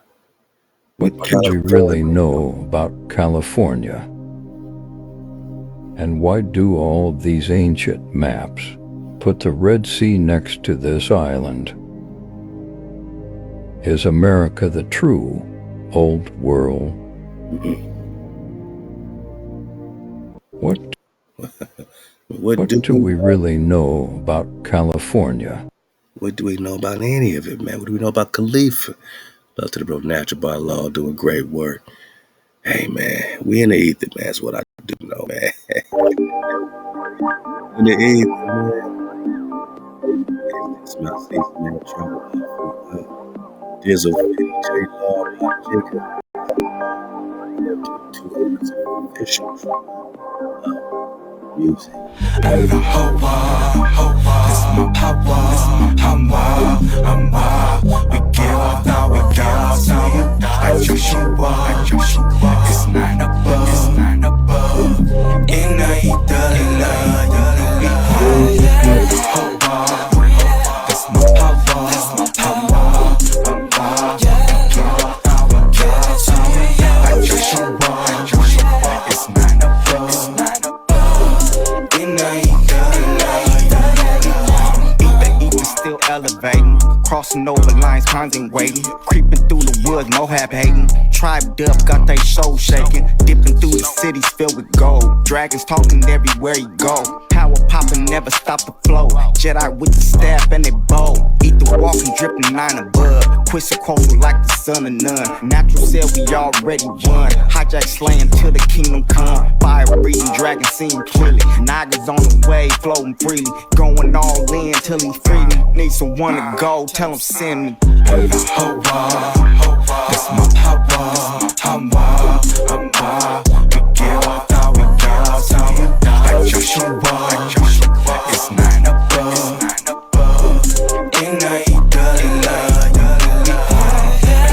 [SPEAKER 4] What do we really know about California? And why do all of these ancient maps put the Red Sea next to this island? Is America the true old world? What do we really know about California?
[SPEAKER 1] What do we know about any of it, man? What do we know about Khalifa? Love to the bro Natural by Law, doing great work. Hey, man, we in the ether, man. That's what I do know, man. In the ether, man. It's my season, man. Trouble. Dizzle, J-Law, Jacob. 200 official music.
[SPEAKER 2] And the whole world, it's my power, we give up now, we give up now. I just you are, it's 9 above, in the ether, it's my power, I just you are, it's 9 above.
[SPEAKER 5] Still elevating, crossing over lines, ponds waiting, creeping through the woods, Moab hating, tribed up, got they soul shaking, dipping through the cities filled with gold, dragons talking everywhere you go, power popping, never stop the flow, Jedi with the staff and they bow, eat the walking, dripping 9 above, quizzical like the son of none, natural said we already won, hijack slaying till the kingdom come, fire breathing, dragon seeing clearly, Naga's on the way, floating freely, going all in till he free me. Need someone to go, tell him send me.
[SPEAKER 2] And the whole world, it's my power, we give up now, we give up now. I just you are, it's 9 above, in the ether,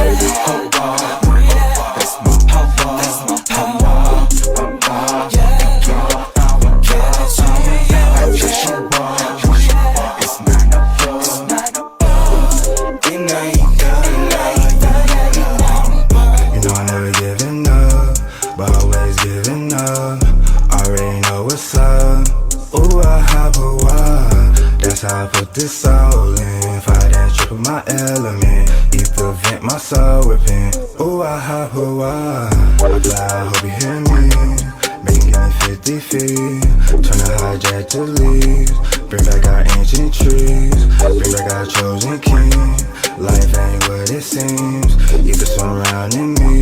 [SPEAKER 2] and the whole world, it's my power, we give up now, we give up now. I just you are, it's 9 above.
[SPEAKER 8] You know I never giving up, but always giving up. Already know what's up. Ooh, Ahab, that's how I put this soul in. Fire dance, triple my element. Ether vent, my soul repent. Ooh, Ahab, I fly, I hope you hear me. Making give me 50 feet. Turn the hijack to leaves. Bring back our ancient trees. Bring back our chosen king. Life ain't what it seems. Ether surrounding me.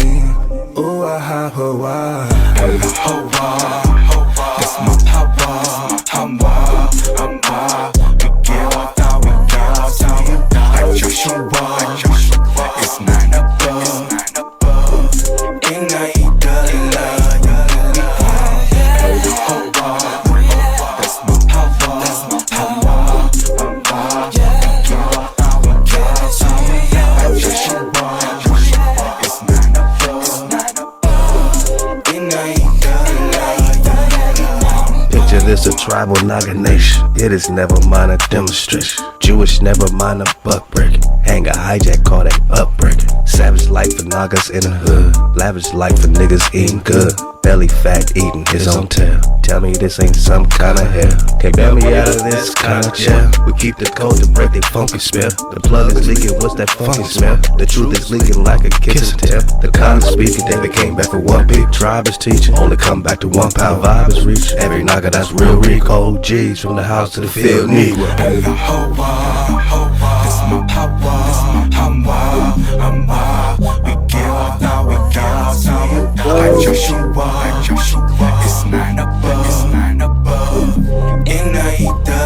[SPEAKER 8] Ooh, Ahab,
[SPEAKER 2] and the whole world, it's my power, we give up now, we give up now. I just you are, it's 9 above, in the ether, and the whole world, it's my power, we give up now, we give up now. I just you are, it's 9 above, in the ether.
[SPEAKER 1] Picture this, a tribal Naga nation. It is never mind a demonstration. Jewish, never mind a buck breaking. Hang a hijack, call that upbreaking. Savage life for Nagas in the hood. Lavish life for niggas eating good. Belly fat eating his own tail. Tell me this ain't some kind of hell. Can't bail me out of this kind of jail. We keep the code to break their funky spell. The plug is leaking, what's that funky smell? The truth is leaking like a kiss and tell. The con is speaking, then we came back for one beat. Tribe is teaching, only come back to 1 pound. Vibe is reaching. Every Naga that's real Rico G's from the house to the field. Negro.
[SPEAKER 2] And the whole world, it's my power, we give up now, we give up now. I just you are, it's 9 above, in the ether.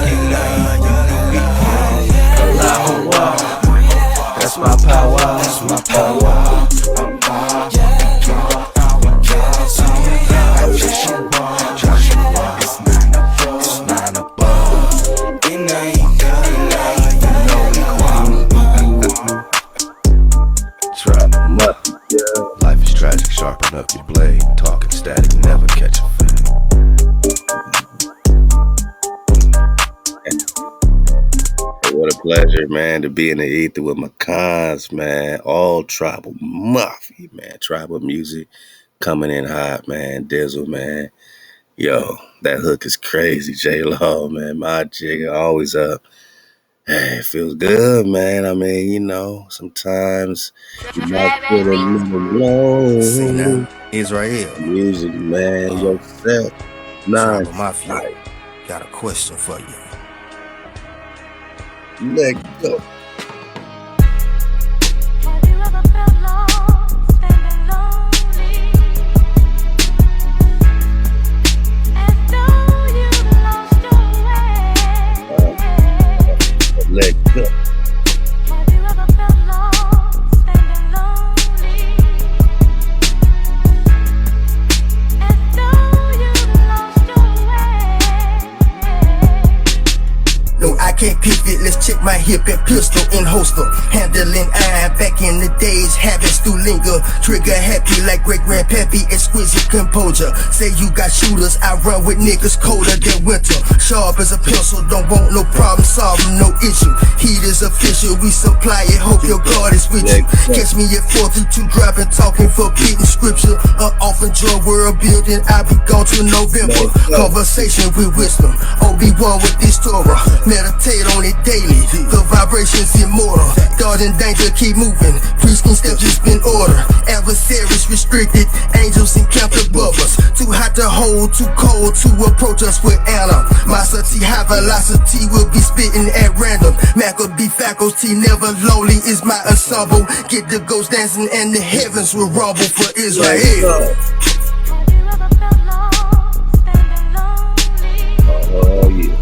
[SPEAKER 1] tragic, sharpen up your blade. Talking static, never catch a fade. What a pleasure, man, to be in the ether with my cons, man. All tribal mafia, man. Tribal music coming in hot, man. Dizzle, man. Yo, that hook is crazy. J-Law, man. My jigger always up. Hey, it feels good, man. I mean, you know, sometimes you might feel a little
[SPEAKER 7] See
[SPEAKER 1] low.
[SPEAKER 7] now, Israel,
[SPEAKER 1] Music, man. Yourself.
[SPEAKER 7] Tribal
[SPEAKER 1] Nice.
[SPEAKER 7] Mafia, got a question for you.
[SPEAKER 1] Let go. Let go.
[SPEAKER 9] No, I can't pivot, let's check my hip and pistol in holster. Handling iron back in the days, habits do linger. Trigger happy like great grandpappy, exquisite composure. Say you got shooters, I run with niggas colder than winter. Sharp as a pencil, don't want no problem solving, no issue. Heat is official, we supply it, hope your God is with you. Catch me at 432 dropping, talking for beating scripture. Off in your world building, I'll be gone till November. Conversation with wisdom, Obi-Wan with this Torah. Meditate on it daily, the vibrations immortal. God in danger, keep moving. Priest steps just been order. Adversaries restricted, angels encamped above us. Too hot to hold, too cold to approach us with Anna. My subtlety, high velocity will be spitting at random. Maccabee faculty, never lonely is my ensemble. Get the ghost dancing and the heavens will rumble for Israel.
[SPEAKER 1] Oh yeah.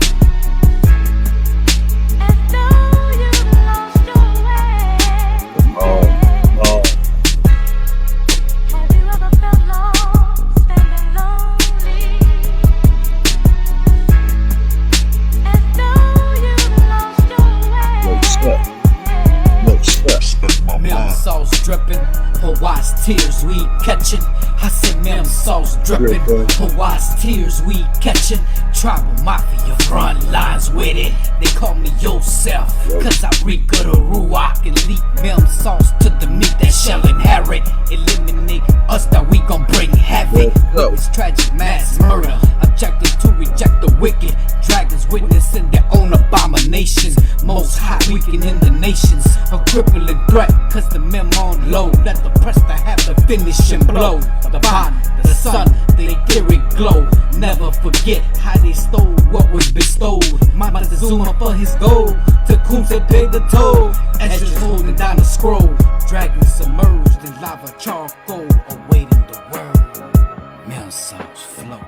[SPEAKER 10] Milk sauce dripping, Hawaii's tears we catching. I said milk sauce dripping, Hawaii's tears we catching. Tribal Mafia front lines with it. They call me yourself, cause I reek of the ruach and leak milk sauce to the meat that shall inherit. Eliminate us that we gon' bring havoc. Witness tragic mass murder, objected to reject the wicked. Dragons witnessing their own abominations. Most high weaken in the nations. A crippling threat, cause the memo on low. Let the Prester have the finishing blow. The bond, the sun, the etheric glow. Never forget how they stole what was bestowed. Mama Zuma for his gold. Tecumseh paid the toll. Ezra's holding down the scroll. Dragons submerged in lava charcoal, awaiting the word. Milk sauce flow.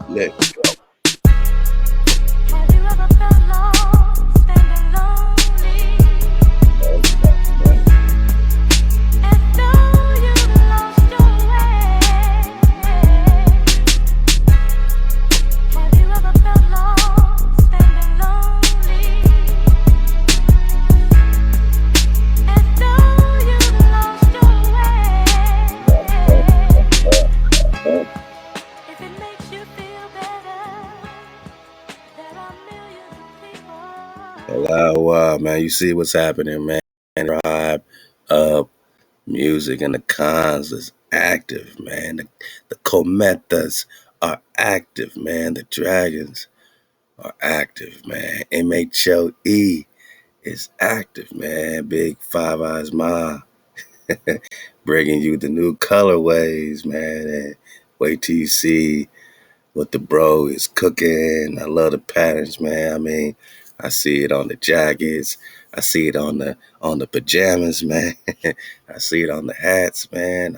[SPEAKER 1] Let go. Man, you see what's happening, man. Tribe of music and the cons is active, man. The cometas are active, man. The dragons are active, man. M.H.O.E is active, man. Big Five Eyes Ma bringing you the new colorways, man. And wait till you see what the bro is cooking. I love the patterns, man. I mean, I see it on the jackets. I see it on the pajamas, man. I see it on the hats, man.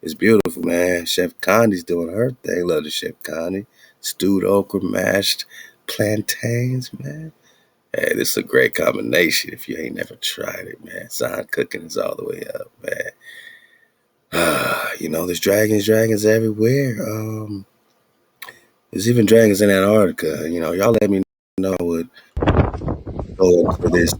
[SPEAKER 1] It's beautiful, man. Chef Connie's doing her thing. Love the Chef Connie. Stewed okra, mashed plantains, man. Hey, this is a great combination if you ain't never tried it, man. Sign cooking is all the way up, man. You know, there's dragons everywhere. There's even dragons in Antarctica. You know, y'all let me know what go into this.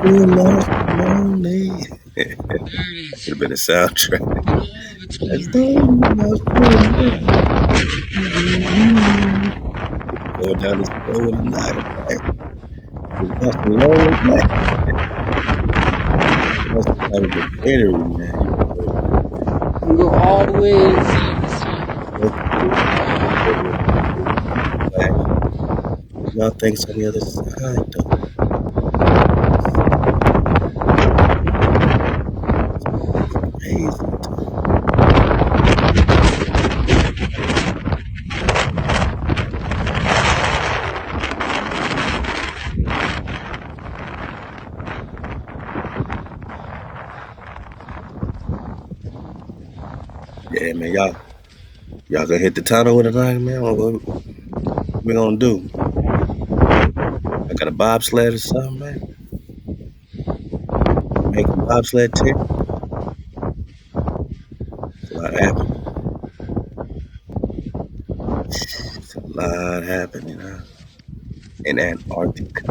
[SPEAKER 1] feel lost and lonely. Could have been a soundtrack. That's going down this road with a night, man. Lost and lonely, man. That's the type of documentary, man. You know,
[SPEAKER 10] You'll always
[SPEAKER 1] y'all think it's on the other side, though. Crazy. Yeah, man, y'all gonna hit the tunnel with it tonight, man? What we gonna do? I got a bobsled or something, man. Make a bobsled team. It's a lot happening. It's a lot happening, huh? In Antarctica.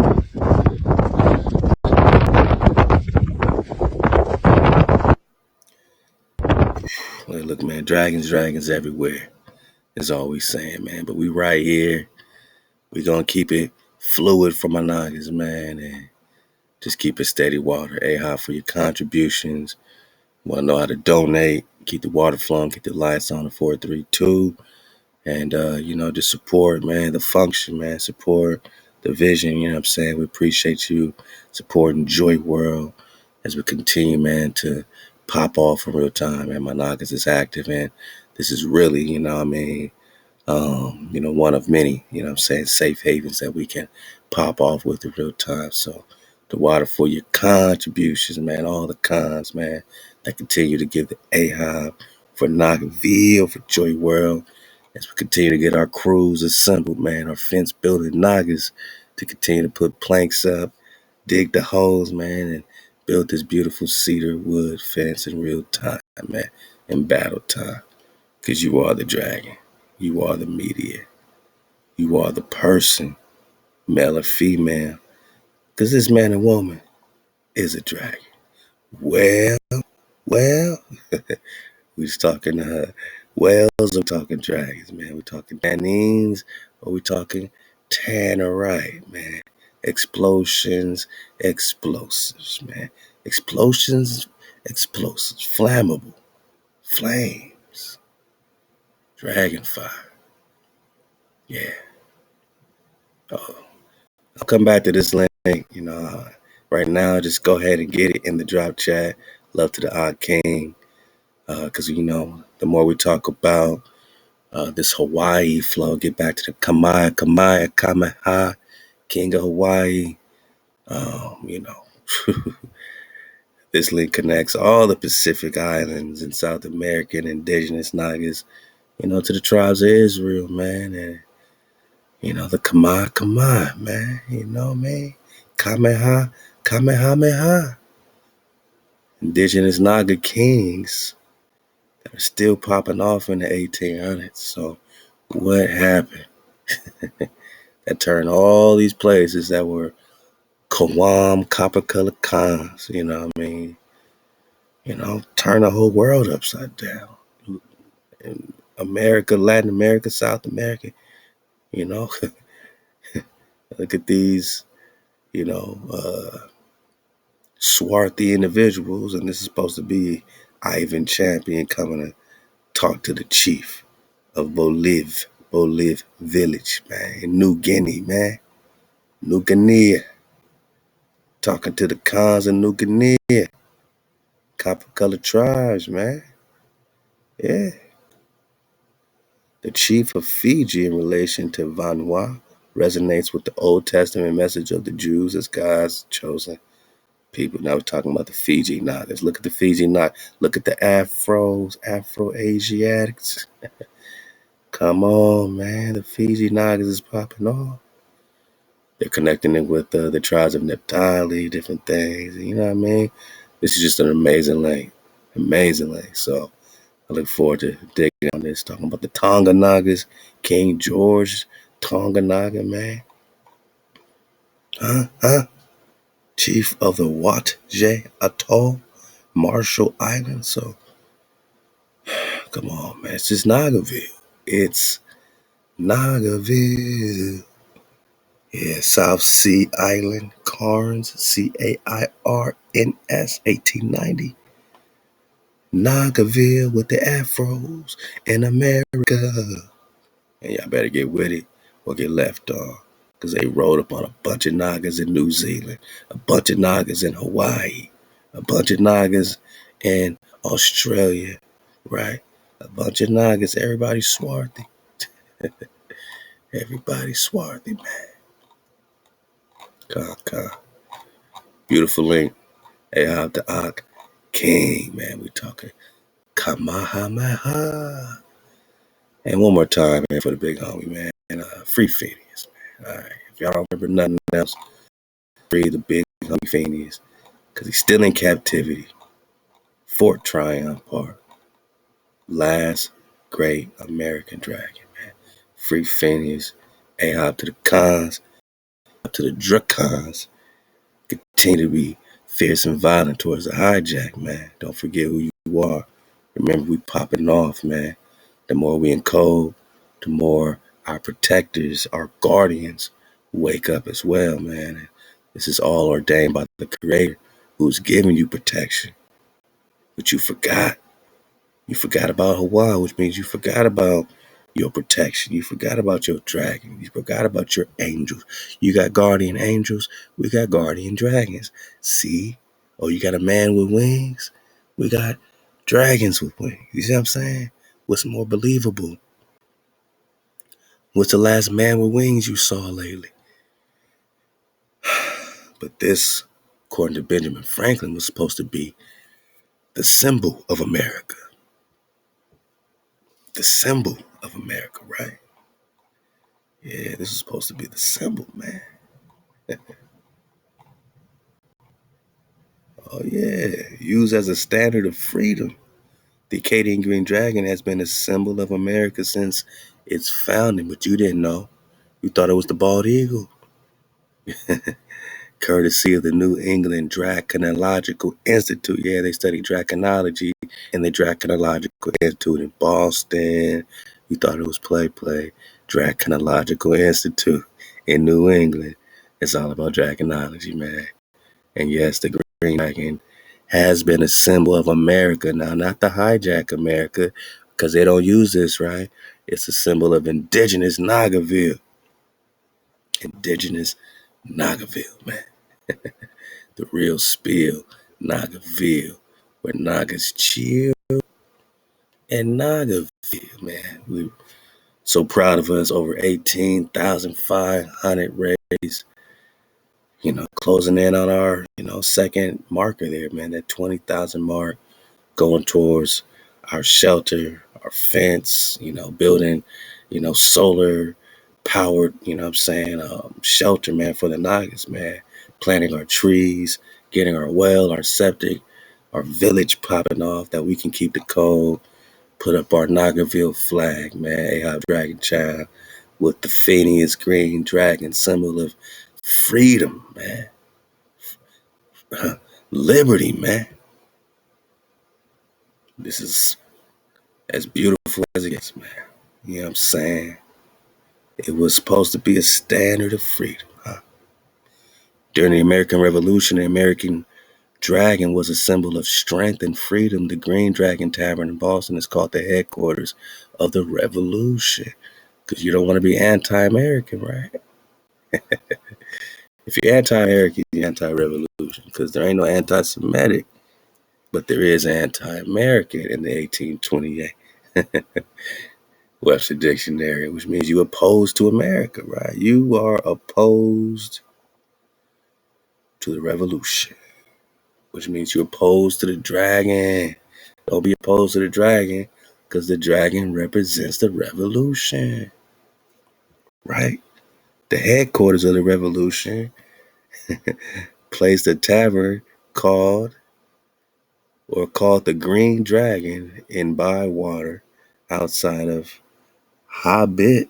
[SPEAKER 1] Well, look, man, dragons everywhere. Is all we saying, man. But we right here. We gonna keep it fluid for my noggins, man, and just keep it steady water. Ahab for your contributions. Want to know how to donate? Keep the water flowing. Keep the lights on. The 432. And, just support, man, the function, man. Support the vision, you know what I'm saying? We appreciate you supporting Joy World as we continue, man, to pop off in real time. And my noggins is active, and this is really, one of many, you know what I'm saying, safe havens that we can pop off with in real time. So the water for your contributions, man, all the cons, man, that continue to give the Ahab for Nogginville, for Joy World, as we continue to get our crews assembled, man, our fence building noggins to continue to put planks up, dig the holes, man, and build this beautiful cedar wood fence in real time, man, in battle time. Because you are the dragon. You are the media. You are the person, male or female. Because this man and woman is a dragon. Well, we just talking whales, or talking dragons, man. We talking tannines, or we talking tannerite, man. Explosions, explosives, man. Explosions, explosives, flammable, flames, dragon fire. Yeah. Oh, I'll come back to this link, right now. Just go ahead and get it in the drop chat. Love to the Odd King. Because, the more we talk about this Hawaii flow, get back to the Kamehameha, King of Hawaii. This link connects all the Pacific Islands and South American indigenous Nagas, to the tribes of Israel, man. And, the Kamehameha, man. Man. Kamehameha. Indigenous Naga kings that are still popping off in the 1800s. So what happened? That turned all these places that were Kawam, copper colored cons, turn the whole world upside down. In America, Latin America, South America, look at these, swarthy individuals, and this is supposed to be Ivan Champion coming to talk to the chief of Boliv village, man, in New Guinea, man. New Guinea. Talking to the cons of New Guinea. Copper colored tribes, man. Yeah. The chief of Fiji in relation to Vanuatu resonates with the Old Testament message of the Jews as God's chosen people. Now we're talking about the Fiji Nagas. Look at the Fiji Naga. Look at the Afro-Asiatics. Come on, man. The Fiji Nagas is popping off. They're connecting it with the tribes of Nepali, different things. You know what I mean? This is just an amazing link. Amazing link. So I look forward to digging on this, talking about the Tonga Nagas, King George, Tonga Naga, man. Huh? chief of the ThaWaDa Atoll, Marshall Islands. So, come on, man. It's just Nagarville. It's Nagarville. Yeah, South Sea Island, Cairns, Cairns, 1890. Nagarville with the afros in America. And y'all better get with it or get left on. Because they rolled up on a bunch of Nagas in New Zealand, a bunch of Nagas in Hawaii, a bunch of Nagas in Australia, right? A bunch of Nagas. Everybody's swarthy. Everybody's swarthy, man. Beautiful link. Ahab the Ak King, man. We talking Kamehameha. And one more time, man, for the big homie, man. And free Phineas, man. All right. If y'all don't remember nothing else, free the big homie Phineas. Because he's still in captivity. Fort Tryon Park. Last great American dragon, man. Free Phineas. Ahab to the cons. Up to the Dracons. Continue to be fierce and violent towards the hijack, man. Don't forget who you are. Remember, we popping off, man. The more we encode, the more our protectors, our guardians wake up as well, man. And this is all ordained by the Creator who's giving you protection. But you forgot. You forgot about Hawaii, which means you forgot about your protection. You forgot about your dragon. You forgot about your angels. You got guardian angels. We got guardian dragons. See? Oh, you got a man with wings? We got dragons with wings. You see what I'm saying? What's more believable? What's the last man with wings you saw lately? But this, according to Benjamin Franklin, was supposed to be the symbol of America. The symbol of America, right? Yeah, this is supposed to be the symbol, man. Oh, yeah. Used as a standard of freedom. The Acadian Green Dragon has been a symbol of America since its founding, but you didn't know. You thought it was the bald eagle. Courtesy of the New England Draconological Institute. Yeah, they study draconology in the Draconological Institute in Boston. You thought it was play. Draconological Institute in New England. It's all about draconology, man. And yes, the Green Dragon has been a symbol of America. Now, not the hijack America, because they don't use this, right? It's a symbol of indigenous Nagarville. Indigenous Nagarville, man. The real spiel, Nagarville, where Nagas chill. And Nagarville, man. We're so proud of us. Over 18,500 raised. You know, closing in on our, second marker there, man. That 20,000 mark, going towards our shelter, our fence, building, solar powered, shelter, man, for the Nagas, man. Planting our trees, getting our well, our septic, our village popping off that we can keep the cold. Put up our Nagarville flag, man. Ahab Dragon Child with the Phineas Green Dragon, symbol of freedom, man. Liberty, man. This is as beautiful as it gets, man. You know what I'm saying? It was supposed to be a standard of freedom, huh? During the American Revolution, the American dragon was a symbol of strength and freedom. The Green Dragon Tavern in Boston is called the headquarters of the revolution. Because you don't want to be anti-American, right? If you're anti-American, you're anti-revolution. Because there ain't no anti-Semitic. But there is anti-American in the 1828 Webster Dictionary, which means you opposed to America, right? You are opposed to the revolution, which means you're opposed to the dragon. Don't be opposed to the dragon, because the dragon represents the revolution, right? The headquarters of the revolution placed a tavern called the Green Dragon in Bywater outside of Hobbiton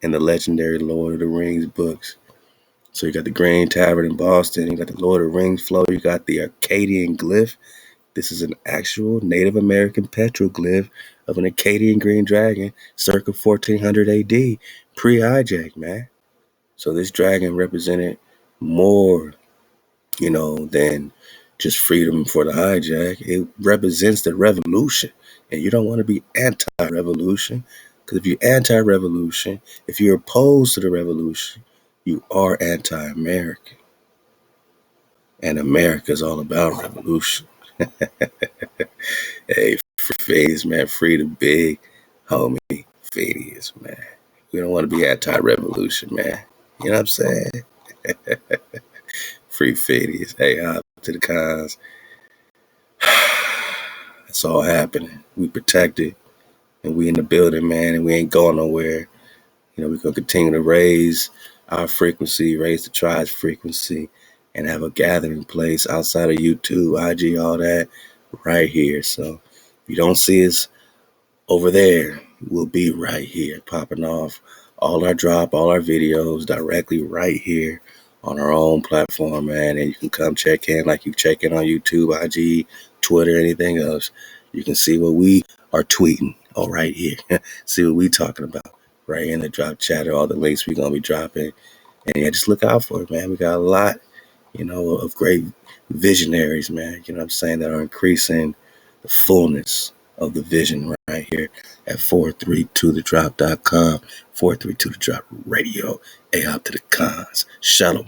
[SPEAKER 1] in the legendary Lord of the Rings books. So you got the Green Tavern in Boston, you got the Lord of the Rings flow, you got the Akkadian glyph. This is an actual Native American petroglyph of an Akkadian green dragon circa 1400 AD, pre-hijack, man. So this dragon represented more, than just freedom for the hijack. It represents the revolution. And you don't want to be anti-revolution, because if you're anti-revolution, if you're opposed to the revolution, you are anti-American. And America is all about revolution. Hey, free Fades, man. Free the big homie Fades, man. We don't want to be anti-revolution, man. You know what I'm saying? Free Fades. Hey, up to the cons. It's all happening. We protected, and we in the building, man, and we ain't going nowhere. We're going to continue to raise our frequency, raise the tribe's frequency, and have a gathering place outside of YouTube, IG, all that, right here. So if you don't see us over there, we'll be right here, popping off all our videos directly right here on our own platform, man. And you can come check in like you check in on YouTube, IG, Twitter, anything else. You can see what we are tweeting all right here. See what we talking about right in the drop chatter, all the links we're going to be dropping. And yeah, just look out for it, man. We got a lot, of great visionaries, man, you know what I'm saying, that are increasing the fullness of the vision right here at 432thedrop.com, 432thedrop radio, Ahab to the cons, Shalom.